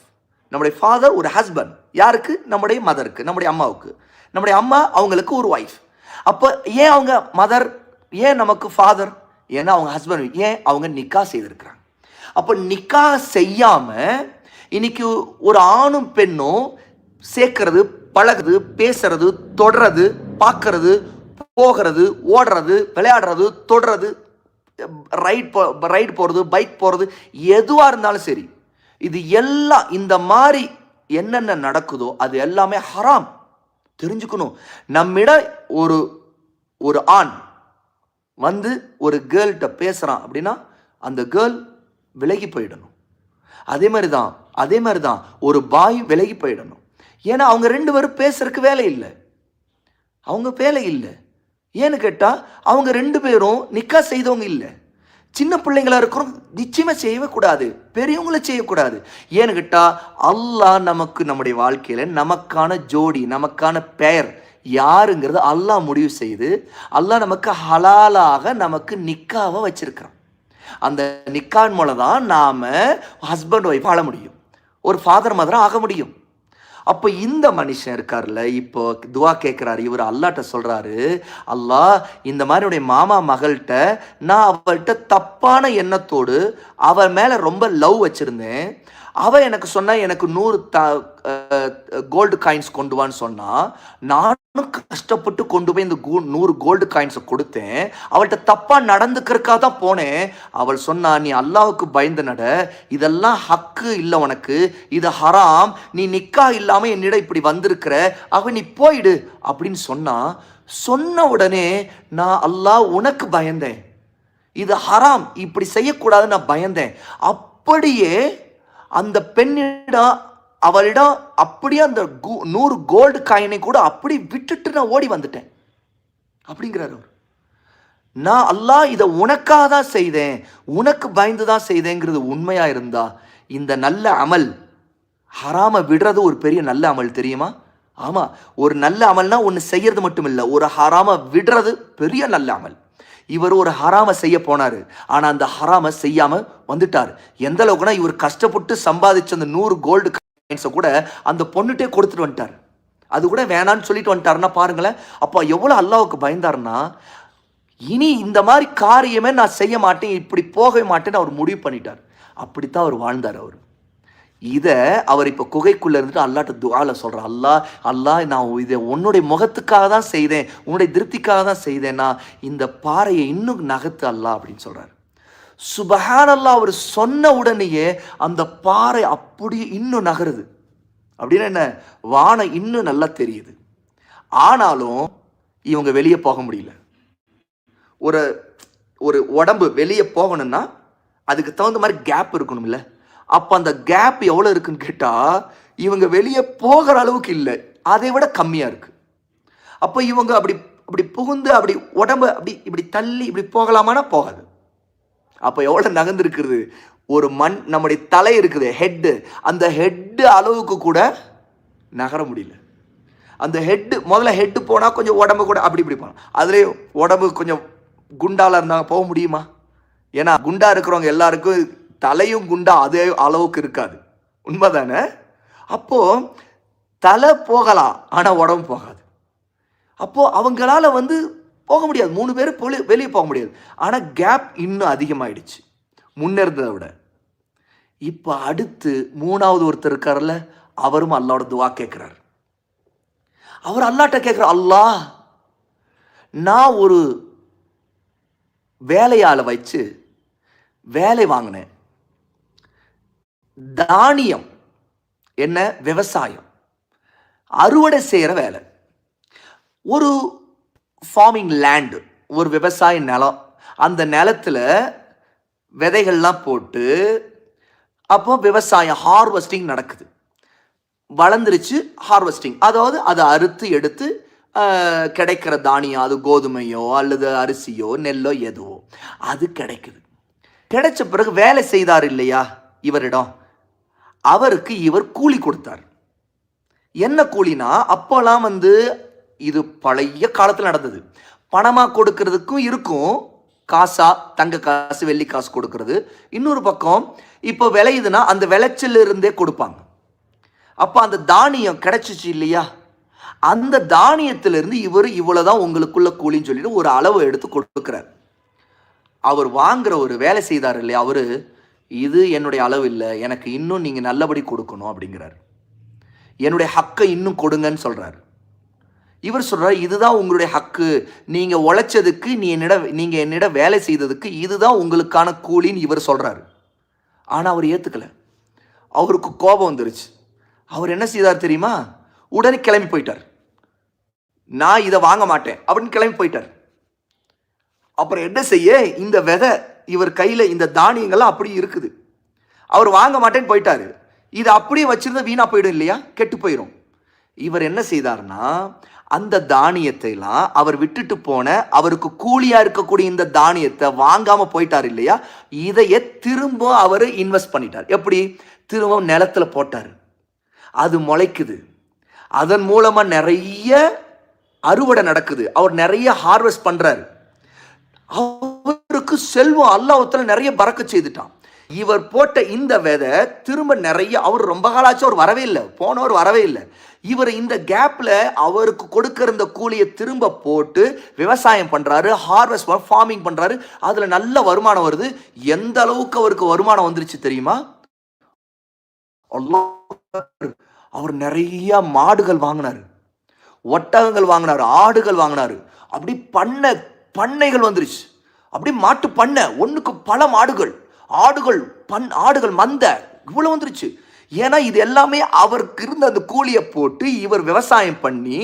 நம்முடைய ஃபாதர் ஒரு ஹஸ்பண்ட், யாருக்கு? நம்முடைய மதருக்கு, நம்முடைய அம்மாவுக்கு. நம்முடைய அம்மா அவங்களுக்கு ஒரு ஒய்ஃப். அப்போ ஏன் அவங்க மதர், ஏன் நமக்கு ஃபாதர்? ஏன்னா அவங்க ஹஸ்பண்ட். ஏன்? அவங்க நிக்கா செய்திருக்கிறாங்க. அப்போ நிக்கா செய்யாம இன்னைக்கு ஒரு ஆணும் பெண்ணும் சேர்க்கறது, பழகுறது, பேசுறது, தொடறது, பார்க்கறது, போகிறது, ஓடுறது, விளையாடுறது, தொடுறது, ரைட் போகிறது, பைக் போகிறது, எதுவாக இருந்தாலும் சரி, இது எல்லாம் இந்த மாதிரி என்னென்ன நடக்குதோ அது எல்லாமே ஹராம். தெரிஞ்சுக்கணும். நம்மிடம் ஒரு ஆண் ஒரு கேர்ள்கிட்ட பேசுகிறான் அப்படின்னா அந்த கேர்ள் விலகி போயிடணும். அதே மாதிரி தான் ஒரு பாய் விலகி போயிடணும். ஏன்னா அவங்க 2 பேரும் பேசுறதுக்கு வேலை இல்லை, அவங்க வேலை இல்லை. ஏன்னு கேட்டால் அவங்க 2 பேரும் நிக்கா செய்தவங்க இல்லை. சின்ன பிள்ளைங்களா இருக்கிறோம், நிச்சயமா செய்யவே கூடாது, பெரியவங்கள செய்யக்கூடாது. ஏன்னு கேட்டால் அல்லாஹ் நமக்கு நம்முடைய வாழ்க்கையில நமக்கான ஜோடி, நமக்கான பெயர் யாருங்கிறது அல்லாஹ் முடிவு செய்து, அல்லாஹ் நமக்கு ஹலாலாக நமக்கு நிக்காவை வச்சிருக்கிறான். அந்த நிக்கான் மூலம் தான் நாம ஹஸ்பண்ட் ஒய்ஃப் வாழ முடியும், ஒரு ஃபாதர் மதர் ஆக முடியும். அப்போ இந்த மனுஷன் இருக்கார்ல, இப்போ துவா கேட்குறாரு, இவர் அல்லாட்ட சொல்கிறாரு, அல்லாஹ் இந்த மாதிரியுடைய மாமா மகள்கிட்ட நான் அவள்கிட்ட தப்பான எண்ணத்தோடு அவள் மேலே ரொம்ப லவ் வச்சுருந்தேன். அவள் எனக்கு சொன்னா எனக்கு 100 கோல்டு காயின்ஸ் கொண்டு வான்னு சொன்னா, நானும் கஷ்டப்பட்டு கொண்டு போய் இந்த 100 கோல்டு காயின்ஸை கொடுத்தேன். அவள்கிட்ட தப்பாக நடந்துக்கிறதுக்காக தான் போனேன். அவள் சொன்னா, நீ அல்லாஹ்வுக்கு பயந்து நட, இதெல்லாம் ஹக்கு இல்லை உனக்கு, இது ஹராம், நீ நிக்கா இல்லாமல் என்னிடம் இப்படி வந்திருக்கிற, அவன் நீ போயிடு அப்படின்னு சொன்ன உடனே நான் அல்லாஹ் உனக்கு பயந்தேன், இது ஹராம், இப்படி செய்யக்கூடாதுன்னு நான் பயந்தேன். அப்படியே அந்த பெண்ணிடம் அவளிடம் அப்படியே அந்த 100 கோல்டு காயினை கூட அப்படி விட்டுட்டு நான் ஓடி வந்துட்டேன் அப்படிங்கிறார் அவர். நான் அல்லாஹ் இதை உனக்காக தான் செய்தேன், உனக்கு பயந்து தான் செய்தேங்கிறது உண்மையா இருந்தா இந்த நல்ல அமல், ஹராம விடுறது ஒரு பெரிய நல்ல அமல் தெரியுமா? ஆமா, ஒரு நல்ல அமல்னா ஒன்று செய்யறது மட்டும் இல்லை, ஒரு ஹராம விடுறது பெரிய நல்ல அமல். இவர் ஒரு ஹராம செய்ய போனாரு, ஆனா அந்த ஹராம செய்யாம வந்துட்டார். எந்த அளவுக்குனா இவர் கஷ்டப்பட்டு சம்பாதிச்ச அந்த 100 கோல்டு காயின்ஸை கூட அந்த பொண்ணுட்டே கொடுத்துட்டு வந்துட்டார். அது கூட வேணான்னு சொல்லிட்டு வந்துட்டாருன்னா பாருங்களேன். அப்போ எவ்வளவு அல்லாஹ்வுக்கு பயந்தாருன்னா, இனி இந்த மாதிரி காரியமே நான் செய்ய மாட்டேன், இப்படி போகவே மாட்டேன்னு அவர் முடிவு பண்ணிட்டார். அப்படித்தான் அவர் வாழ்ந்தார். இதை அவர் இப்போ குகைக்குள்ளே இருந்துட்டு அல்லாட்ட துஆல சொல்கிறார், அல்லாஹ் நான் இதை உன்னுடைய முகத்துக்காக தான் செய்தேன், உன்னுடைய திருப்திக்காக தான் செய்தேன்னா இந்த பாறையை இன்னும் நகர்த்து அல்லாஹ் அப்படின்னு சொல்கிறார். சுபஹானல்லாஹ். அவர் சொன்ன உடனேயே அந்த பாறை அப்படியே இன்னும் நகருது. அப்படின்னா என்ன, வானம் இன்னும் நல்லா தெரியுது. ஆனாலும் இவங்க வெளியே போக முடியல. ஒரு உடம்பு வெளியே போகணும்னா அதுக்கு தகுந்த மாதிரி கேப் இருக்கணும்ல. அப்போ அந்த கேப் எவ்வளோ இருக்குன்னு கேட்டால் இவங்க வெளியே போகிற அளவுக்கு இல்லை, அதை விட கம்மியாக இருக்குது. அப்போ இவங்க அப்படி புகுந்து அப்படி உடம்பு இப்படி தள்ளி இப்படி போகலாமான்னா போகாது. அப்போ எவ்வளோ நகர்ந்துருக்குது, ஒரு நம்முடைய தலை இருக்குது, ஹெட்டு, அந்த ஹெட்டு அளவுக்கு கூட நகர முடியல. அந்த முதல்ல ஹெட்டு போனால் கொஞ்சம் உடம்பு கூட அப்படி போகலாம், அதுலேயே உடம்பு கொஞ்சம் குண்டால இருந்தாங்க போக முடியுமா? ஏன்னா குண்டா இருக்கிறவங்க எல்லாருக்கும் தலையும் குண்டா அதே அளவுக்கு இருக்காது, உண்மைதானே? அப்போ தலை போகலாம், ஆனால் உடம்பு போகாது. அப்போ அவங்களால போக முடியாது, 3 பேர் வெளியே போக முடியாது. ஆனால் கேப் இன்னும் அதிகமாயிடுச்சு முன்னிருந்ததை விட. இப்போ அடுத்து 3வது ஒருத்தர் இருக்கார்ல, அவரும் அல்லாஹ்வோட துவா கேட்கிறார். அவர் அல்லாஹ்ட்ட கேட்கிறார், அல்லாஹ் நான் ஒரு வேலையாளை வச்சு வேலை வாங்கினேன், தானியம் என்ன விவசாயம் அறுவடை செய்கிற வேலை, ஒரு ஃபார்மிங் லேண்டு, ஒரு விவசாய நிலம், அந்த நிலத்தில் விதைகள்லாம் போட்டு அப்போ விவசாயம் ஹார்வெஸ்டிங் நடக்குது, வளர்ந்துருச்சு ஹார்வெஸ்டிங், அதாவது அதை அறுத்து எடுத்து கிடைக்கிற தானியம், அது கோதுமையோ அல்லது அரிசியோ நெல்லோ எதுவோ அது கிடைக்குது. கிடைச்ச பிறகு வேலை செய்தார் இல்லையா இவரிடம், அவருக்கு இவர் கூலி கொடுத்தார். என்ன கூலினா, அப்போலாம் இது பழைய காலத்தில் நடந்தது, பணமாக கொடுக்கறதுக்கும் இருக்கும், காசா தங்க காசு வெள்ளி காசு கொடுக்கறது. இன்னொரு பக்கம் இப்போ விளையுதுன்னா அந்த விளைச்சல் இருந்தே கொடுப்பாங்க. அப்போ அந்த தானியம் கிடைச்சிச்சு இல்லையா, அந்த தானியத்திலிருந்து இவர் இவ்வளோதான் உங்களுக்குள்ள கூலின்னு சொல்லிட்டு ஒரு அளவு எடுத்து கொடுக்குறார். அவர் வாங்குற ஒரு வேலை செய்தார் இல்லையா, அவர் இது என்னுடைய அளவு இல்லை, எனக்கு இன்னும் நீங்கள் நல்லபடி கொடுக்கணும் அப்படிங்கிறார். என்னுடைய ஹக்கை இன்னும் கொடுங்கன்னு சொல்கிறார். இவர் சொல்கிறார், இதுதான் உங்களுடைய ஹக்கு, நீங்கள் உழைச்சதுக்கு நீங்கள் என்னிடம் வேலை செய்ததுக்கு இதுதான் உங்களுக்கான கூலின்னு இவர் சொல்கிறாரு. ஆனால் அவர் ஏற்றுக்கலை. அவருக்கு கோபம் வந்துருச்சு. அவர் என்ன செய்தார் தெரியுமா, உடனே கிளம்பி போயிட்டார். நான் இதை வாங்க மாட்டேன் அப்படின்னு கிளம்பி போயிட்டார். அப்புறம் என்ன செய்ய, இந்த விதை இவர் கையில் இந்த தானியங்கள்லாம் அப்படி இருக்குது, அவர் வாங்க மாட்டேன்னு போயிட்டாரு. இது அப்படியே வச்சிருந்தா வீணா போயிடும் இல்லையா, கெட்டு போயிடும். இவர் என்ன செய்தார்னா, அந்த தானியத்தைலாம் அவர் விட்டுட்டு போன அவருக்கு கூலியா இருக்கக்கூடிய இந்த தானியத்தை வாங்காம போயிட்டார் இல்லையா, இதையே திரும்ப அவர் இன்வெஸ்ட் பண்ணிட்டார். எப்படி, திரும்ப நிலத்துல போட்டார், அது முளைக்குது, அதன் மூலமா நிறைய அறுவடை நடக்குது, அவர் நிறைய ஹார்வெஸ்ட் பண்றாரு. அவருக்கு இவருக்கு செல்வம் அல்லாஹ்வுத்தாலா நிறைய பறக்கச் செய்துட்டான். இவர் போட்ட இந்த விதை திரும்ப நிறைய, அவர் ரொம்ப காலாச்சும் அவர் வரவே இல்லை, போனவர் வரவே இல்லை. இவர் இந்த கேப்ல அவருக்கு கொடுக்கிற இந்த கூலியை திரும்ப போட்டு விவசாயம் பண்றாரு, ஹார்வெஸ்ட் ஃபார்மிங் பண்றாரு. அதுல நல்ல வருமானம் வருது. எந்த அளவுக்கு அவருக்கு வருமானம் வந்துருச்சு தெரியுமா? அவர் நிறைய மாடுகள் வாங்கினாரு, ஒட்டகங்கள் வாங்கினாரு, ஆடுகள் வாங்கினாரு. அப்படி பண்ணைகள் வந்துருச்சு. அப்படி மாட்டு பண்ணை, ஒண்ணுக்கு பல மாடுகள், ஆடுகள் மந்த இவ்வளவு வந்துருச்சு. ஏன்னா இது எல்லாமே அவருக்கு இருந்த அந்த கூலியை போட்டு இவர் விவசாயம் பண்ணி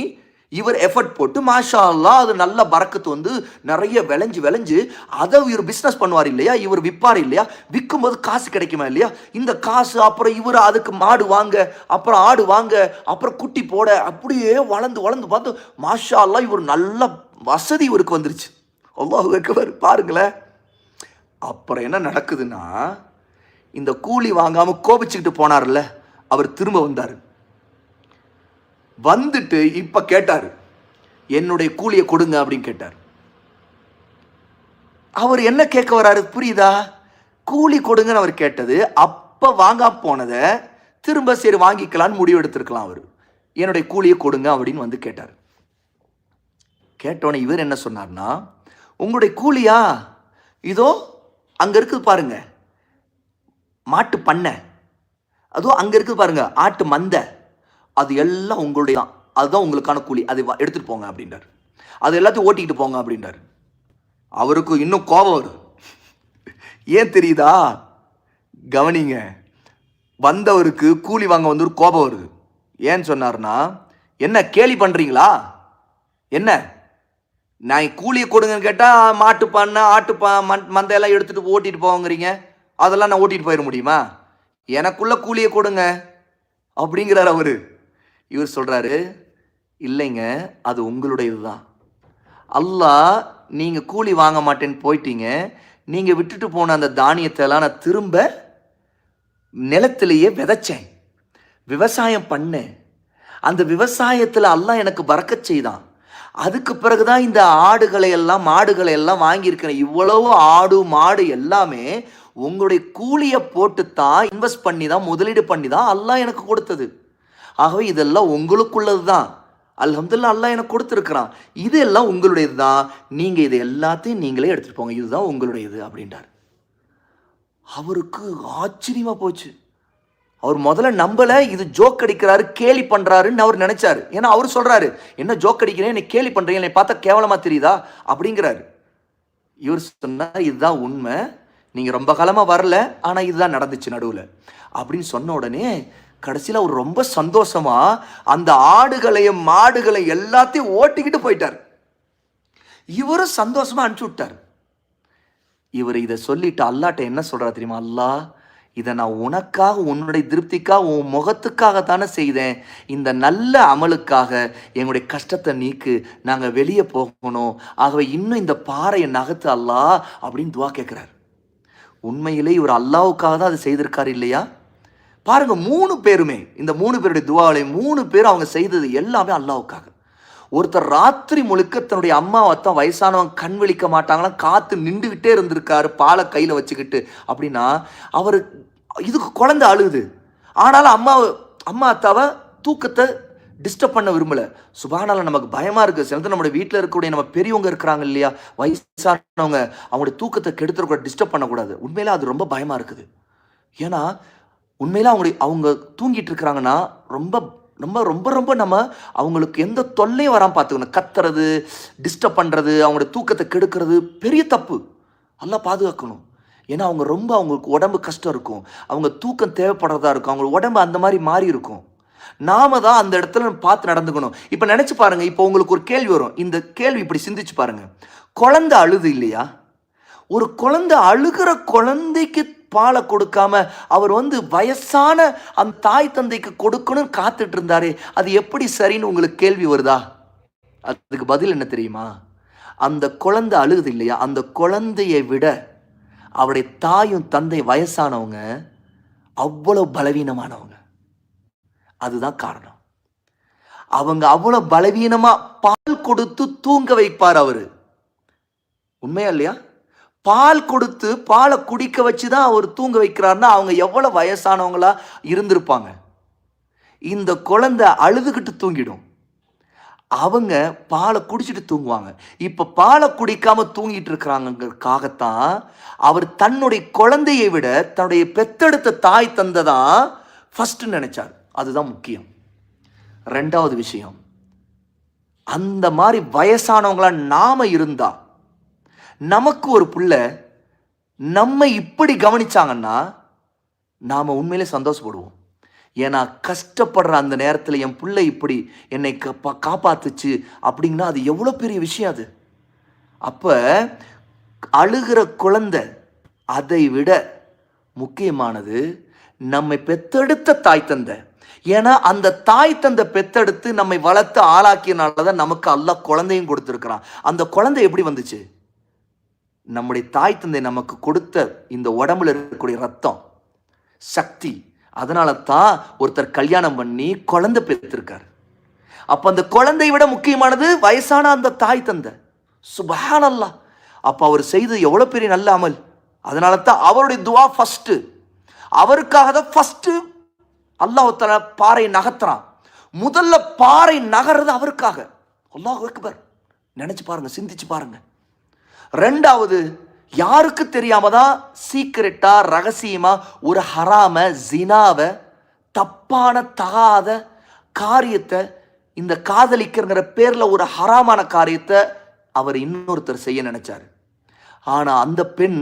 இவர் எஃபர்ட் போட்டு மாஷா அல்லாஹ் அது நல்ல பறக்கத்து வந்து நிறைய விளைஞ்சு அதை இவர் பிஸ்னஸ் பண்ணுவார் இல்லையா, இவர் விற்பார் இல்லையா, விற்கும் போது காசு கிடைக்குமா இல்லையா, இந்த காசு அப்புறம் இவர் அதுக்கு மாடு வாங்க, அப்புறம் ஆடு வாங்க, அப்புறம் குட்டி போட, அப்படியே வளர்ந்து பார்த்து மாஷா அல்லாஹ் இவர் நல்ல வசதி இவருக்கு வந்துருச்சு. அல்லாஹ் அக்பர். பாருங்களேன். அப்புறம் என்ன நடக்குதுன்னா, இந்த கூலி வாங்காம கோபிச்சுக்கிட்டு போனார்ல, அவர் திரும்ப வந்தார். வந்துட்டு இப்ப கேட்டாரு, என்னுடைய கூலியை கொடுங்க அப்படின்னு கேட்டார். அவர் என்ன கேட்க வராரு புரியுதா? கூலி கொடுங்கன்னு அவர் கேட்டது, அப்ப வாங்காம போனதை திரும்ப சரி வாங்கிக்கலான்னு முடிவு எடுத்திருக்கலாம். அவர் என்னுடைய கூலியை கொடுங்க அப்படின்னு வந்து கேட்டார். கேட்டோன்னே இவர் என்ன சொன்னார்னா, உங்களுடைய கூலியா, இதோ அங்க இருக்குது பாருங்க மாட்டு பண்ணை, அதோ அங்க இருக்குது பாருங்க ஆட்டு மந்தை, அது எல்லாம் உங்களுடைய தான், அதுதான் உங்களுக்கான கூலி, அதை எடுத்துட்டு போங்க அப்படின்றார். அது எல்லாத்தையும் ஓட்டிக்கிட்டு போங்க அப்படின்றார். அவருக்கு இன்னும் கோபம் வரும். ஏன் தெரியுதா? கவனிங்க. வந்தவருக்கு கூலி வாங்க வந்து ஒரு கோபம் வருது. ஏன்னு சொன்னார்னா, என்ன கேலி பண்றீங்களா, என்ன நான் கூலியை கொடுங்கன்னு கேட்டால் மாட்டு பண்ணை ஆட்டு மந்தையெல்லாம் எடுத்துகிட்டு ஓட்டிகிட்டு போங்கிறீங்க, அதெல்லாம் நான் ஓட்டிகிட்டு போயிட முடியுமா, எனக்குள்ள கூலியை கொடுங்க அப்படிங்கிறார் அவரு. இவர் சொல்கிறாரு, இல்லைங்க அது உங்களுடையது தான். அல்லாஹ் நீங்கள் கூலி வாங்க மாட்டேன்னு போயிட்டீங்க, நீங்கள் விட்டுட்டு போன அந்த தானியத்தெல்லாம் நான் திரும்ப நிலத்திலேயே விதைச்சேன், விவசாயம் பண்ணேன். அந்த விவசாயத்தில் அல்லாஹ் எனக்கு பறக்கச் செய்தான். அதுக்கு பிறகுதான் இந்த ஆடுகளை எல்லாம் மாடுகளை எல்லாம் வாங்கியிருக்கிறேன். இவ்வளவு ஆடு மாடு எல்லாமே உங்களுடைய கூலியை போட்டு தான் இன்வெஸ்ட் பண்ணி தான் முதலீடு பண்ணி தான் அல்லாஹ் எனக்கு கொடுத்தது. ஆகவே இதெல்லாம் உங்களுக்குள்ளது தான். அல்ஹம்துலில்லாஹ் அல்லாஹ் எனக்கு கொடுத்துருக்கிறான். இது எல்லாம் உங்களுடையது தான். நீங்கள் இது எல்லாத்தையும் நீங்களே எடுத்துகிட்டு போங்க, இதுதான் உங்களுடையது அப்படின்றார். அவருக்கு ஆச்சரியமா போச்சு. அவர் முதல்ல நம்பல, இது ஜோக் அடிக்கிறாரு கேலி பண்றாருன்னு அவர் நினைச்சாரு. ஏன்னா அவர் சொல்றாரு, என்ன ஜோக் அடிக்கிறேன், என்னை கேலி பண்றீங்க, என்னை பார்த்தா கேவலமா தெரியுதா அப்படிங்கிறாரு. இவர் சொன்னா இதுதான் உண்மை, நீங்க ரொம்ப காலமா வரல, ஆனா இதுதான் நடந்துச்சு நடுவில் அப்படின்னு சொன்ன உடனே கடைசியில் அவர் ரொம்ப சந்தோஷமா அந்த ஆடுகளையும் மாடுகளையும் எல்லாத்தையும் ஓட்டிக்கிட்டு போயிட்டார். இவரும் சந்தோஷமா அனுப்பிச்சு விட்டார். இவர் இதை சொல்லிட்டு அல்லாட்ட என்ன சொல்றாரு தெரியுமா, அல்லாஹ் இதை நான் உனக்காக உன்னுடைய திருப்திக்காக உன் முகத்துக்காக தானே செய்தேன், இந்த நல்ல அமலுக்காக எங்களுடைய கஷ்டத்தை நீக்கு, நாங்கள் வெளியே போகணும், ஆகவே இன்னும் இந்த பாறையை நகர்த்து அல்லாஹ் அப்படின்னு துவா கேட்குறாரு. உண்மையிலே இவர் அல்லாவுக்காக தான் அதை செய்திருக்காரு இல்லையா? பாருங்க, 3 பேருமே, இந்த 3 பேருடைய துவாவை 3 பேரும் அவங்க செய்தது எல்லாமே அல்லாவுக்காக. ஒருத்தர் ராத்திரி முழுக்க தன்னுடைய அம்மாவைத்தான், வயசானவங்க கண் விழிக்க மாட்டாங்களாம், காத்து நின்றுகிட்டே இருந்திருக்காரு பாலை கையில் வச்சுக்கிட்டு. அப்படின்னா அவர் இதுக்கு குழந்தை அழுகுது, ஆனாலும் அம்மா அத்தாவை தூக்கத்தை டிஸ்டர்ப் பண்ண விரும்பலை. சுபானால நமக்கு பயமாக இருக்குது. சில நம்மளுடைய வீட்டில் இருக்கக்கூடிய நம்ம பெரியவங்க இருக்கிறாங்க இல்லையா, வயசானவங்க, அவங்களுடைய தூக்கத்தை கெடுத்துக்கூட டிஸ்டர்ப் பண்ணக்கூடாது. உண்மையில அது ரொம்ப பயமாக இருக்குது. ஏன்னா உண்மையில அவங்க தூங்கிட்டு இருக்கிறாங்கன்னா ரொம்ப ரொம்ப ரொம்ப ரொம்ப நம்ம அவங்களுக்கு எந்த தொல்லையும் வராமல் பார்த்துக்கணும். கத்துறது, டிஸ்டர்ப் பண்ணுறது, அவங்களுடைய தூக்கத்தை கெடுக்கிறது பெரிய தப்பு. நல்லா பாதுகாக்கணும். ஏன்னா அவங்களுக்கு உடம்பு கஷ்டம் இருக்கும், அவங்க தூக்கம் தேவைப்படுறதா இருக்கும், அவங்க உடம்பு அந்த மாதிரி மாறி இருக்கும். நாம தான் அந்த இடத்துல பார்த்து நடந்துக்கணும். இப்போ நினச்சி பாருங்க, இப்போ உங்களுக்கு ஒரு கேள்வி வரும். இந்த கேள்வி இப்படி சிந்திச்சு பாருங்க. குழந்தை அழுது இல்லையா, ஒரு குழந்தை அழுகிற குழந்தைக்கு பாலை கொடுக்காம அவர் வயசான அந்த தாய் தந்தைக்கு கொடுக்கணும்னு காத்துட்டு இருந்தாரே, அது எப்படி சரின்னு உங்களுக்கு கேள்வி வருதா? அதுக்கு பதில் என்ன தெரியுமா? அந்த குழந்தை அழுகுது இல்லையா, அந்த குழந்தையை விட அவருடைய தாயும் தந்தை வயசானவங்க அவ்வளவு பலவீனமானவங்க. அதுதான் காரணம். அவங்க அவ்வளவு பலவீனமா பால் கொடுத்து தூங்க வைப்பார் அவரு. உண்மையா இல்லையா? பால் கொடுத்து பாலை குடிக்க வச்சு தான் அவர் தூங்க வைக்கிறாருன்னா அவங்க எவ்வளோ வயசானவங்களா இருந்திருப்பாங்க. இந்த குழந்தை அழுதுகிட்டு தூங்கிடும். அவங்க பாலை குடிச்சிட்டு தூங்குவாங்க. இப்போ பாலை குடிக்காம தூங்கிட்டு இருக்கிறாங்கக்காகத்தான் அவர் தன்னுடைய குழந்தையை விட தன்னுடைய பெத்தெடுத்த தாய் தந்தைதான் ஃபர்ஸ்ட் நினைச்சார். அதுதான் முக்கியம். ரெண்டாவது விஷயம், அந்த மாதிரி வயசானவங்களா நாம இருந்தா நமக்கு ஒரு பிள்ளை நம்ம இப்படி கவனிச்சாங்கன்னா நாம உண்மையிலே சந்தோஷப்படுவோம். ஏன்னா கஷ்டப்படுற அந்த நேரத்தில் என் பிள்ளை இப்படி என்னை காப்பாத்துச்சு அப்படின்னா அது எவ்வளோ பெரிய விஷயம் அது. அப்போ அழுகிற குழந்தை அதை விட முக்கியமானது நம்மை பெத்தெடுத்த தாய் தந்தை. ஏன்னா அந்த தாய் தந்தை பெத்தெடுத்து நம்மை வளர்த்து ஆளாக்கியனால தான் நமக்கு அல்லாஹ் குழந்தையும் கொடுத்துருக்கிறான். அந்த குழந்தை எப்படி வந்துச்சு? நம்முடைய தாய் தந்தை நமக்கு கொடுத்த இந்த உடம்புல இருக்கக்கூடிய ரத்தம், சக்தி. அதனால தான் ஒருத்தர் கல்யாணம் பண்ணி குழந்தை பெற்றிருக்கார். அப்போ அந்த குழந்தையை விட முக்கியமானது வயசான அந்த தாய் தந்தை. சுப்ஹானல்லாஹ். அப்போ அவர் செய்தது எவ்வளோ பெரிய நல்ல அமல். அதனால தான் அவருடைய துவா ஃபர்ஸ்ட். அவருக்காக தான் ஃபர்ஸ்ட் அல்லாஹ் தஆலா பாறை நகர்த்துறான். முதல்ல பாறை நகர்றது அவருக்காக. அல்லாஹ் அக்பர். நினைச்சு பாருங்க, சிந்திச்சு பாருங்க. ரெண்டாவது, யாருக்கு தெரியாம தான் சீக்கிரட்டா ரகசியமா ஒரு ஹராம ஜினாவ தப்பான தகாத காரியத்தை, இந்த காதலிக்கிற பேர்ல ஒரு ஹராமான காரியத்தை அவர் இன்னொருத்தர் செய்ய நினைச்சாரு. ஆனா அந்த பெண்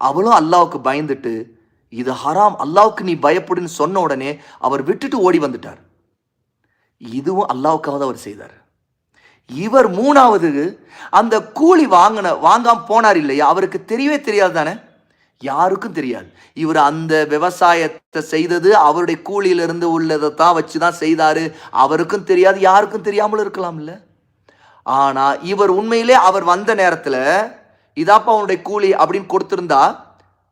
அவளும் அல்லாவுக்கு பயந்துட்டு இது ஹராம், அல்லாவுக்கு நீ பயப்படுன்னு சொன்ன உடனே அவர் விட்டுட்டு ஓடி வந்துட்டார். இதுவும் அல்லாவுக்காக தான் அவர் செய்தார். இவர் மூணாவது, அந்த கூலி வாங்காம போனார் இல்லையா, அவருக்கு தெரியவே தெரியாது தானே, யாருக்கும் தெரியாது. இவர் அந்த விவசாயத்தை செய்தது அவருடைய கூலியிலிருந்து உள்ளதை தான் வச்சு தான் செய்தாரு. அவருக்கும் தெரியாது, யாருக்கும் தெரியாமல் இருக்கலாம்ல. ஆனா இவர் உண்மையிலே அவர் வந்த நேரத்தில் இதாப்பா அவனுடைய கூலி அப்படின்னு கொடுத்திருந்தா,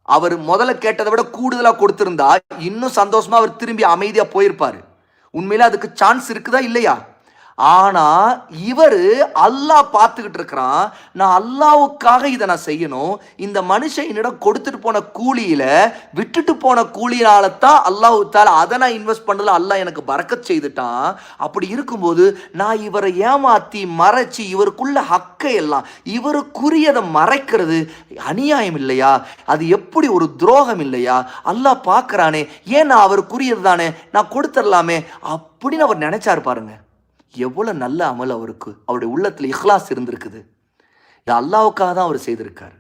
அவர் முதல்ல கேட்டதை விட கூடுதலாக கொடுத்திருந்தா இன்னும் சந்தோஷமா அவர் திரும்பி அமைதியா போயிருப்பாரு. உண்மையிலே அதுக்கு சான்ஸ் இருக்குதா இல்லையா? ஆனா இவர் அல்லாஹ் பார்த்துக்கிட்டு இருக்கிறான். நான் அல்லாவுக்காக இதை நான் செய்யணும். இந்த மனுஷன் என்னிடம் கொடுத்துட்டு போன கூலியில விட்டுட்டு போன கூலியால தான் அல்லாஹ் தால அதை நான் இன்வெஸ்ட் பண்ணல, அல்லாஹ் எனக்கு பரக்கத் செய்துட்டான். அப்படி இருக்கும்போது நான் இவரை ஏமாத்தி மறைச்சி இவருக்குள்ள ஹக்கை எல்லாம் இவருக்குரியதை மறைக்கிறது அநியாயம் இல்லையா? அது எப்படி ஒரு துரோகம் இல்லையா? அல்லாஹ் பார்க்கறானே, ஏன் நான் அவருக்குரியது தானே நான் கொடுத்துடலாமே அப்படின்னு அவர் நினைச்சாரு. பாருங்க எவ்வளோ நல்ல அமல் அவருக்கு, அவருடைய உள்ளத்தில் இஹ்லாஸ் இருந்திருக்குது. இது அல்லாவுக்காக தான் அவர் செய்திருக்கார்.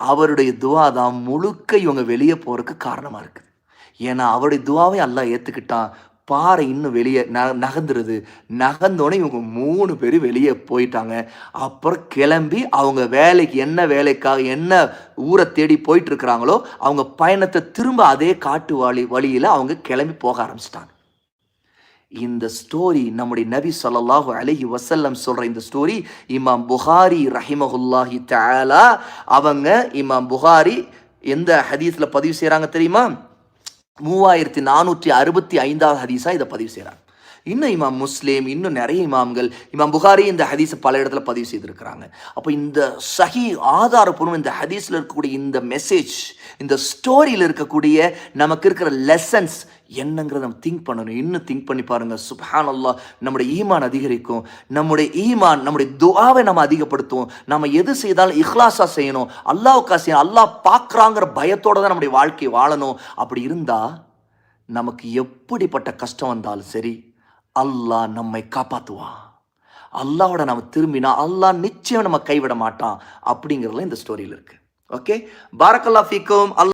அவருடைய துவா தான் முழுக்க இவங்க வெளியே போறதுக்கு காரணமா இருக்குது. ஏன்னா அவருடைய துவாவை அல்லாஹ் ஏற்றுக்கிட்டான். பாறை இன்னும் வெளியே நகர்ந்துருது. நகர்ந்தோடனே இவங்க 3 பேர் வெளியே போயிட்டாங்க. அப்புறம் கிளம்பி அவங்க வேலைக்கு என்ன வேலைக்காக என்ன ஊரை தேடி போயிட்டு இருக்கிறாங்களோ அவங்க பயணத்தை திரும்ப அதே காட்டு வழியில் அவங்க கிளம்பி போக ஆரம்பிச்சிட்டாங்க. இந்த ஸ்டோரி நம்முடைய நபி ஸல்லல்லாஹு அலைஹி வஸல்லம் சொல்ற இந்த ஸ்டோரி இமாம் புகாரி ரஹிமஹுல்லாஹி தஆலா அவங்க இமாம் புகாரி எந்த ஹதீஸ்ல பதிவு செய்றாங்க தெரியுமா? 3465வது ஹதீஸா இதை பதிவு செய்றாங்க. இன்னும் இமாம் முஸ்லிம், இன்னும் நிறைய இமாம்கள், இமாம் புகாரி இந்த ஹதீஸை பல இடத்துல பதிவு செய்திருக்கிறாங்க. அப்போ இந்த சஹி ஆதாரப்பூர்வம் இந்த ஹதீஸில் இருக்கக்கூடிய இந்த மெசேஜ், இந்த ஸ்டோரியில் இருக்கக்கூடிய நமக்கு இருக்கிற லெசன்ஸ் என்னங்கிறத நம்ம திங்க் பண்ணணும். இன்னும் திங்க் பண்ணி பாருங்க. சுப்ஹானல்லாஹ். நம்முடைய ஈமான் அதிகரிக்கும். நம்முடைய துஆவை நம்ம அதிகப்படுத்துவோம். நம்ம எது செய்தாலும் இஹ்லாஸா செய்யணும், அல்லாஹ்வுக்காக செய்யணும், அல்லாஹ் பார்க்குறாங்கிற பயத்தோட தான் நம்முடைய வாழ்க்கையை வாழணும். அப்படி இருந்தா நமக்கு எப்படிப்பட்ட கஷ்டம் வந்தாலும் சரி அல்லாஹ் நம்மை காப்பாற்றுவான். அல்லாஹ்வோட நம்ம திரும்பினா அல்லாஹ் நிச்சயம் நம்ம கைவிட மாட்டான். அப்படிங்கிறதுல இந்த ஸ்டோரியில் இருக்கு. ஓகே, பாரக்கல்லாஹ் ஃபீக்கும்.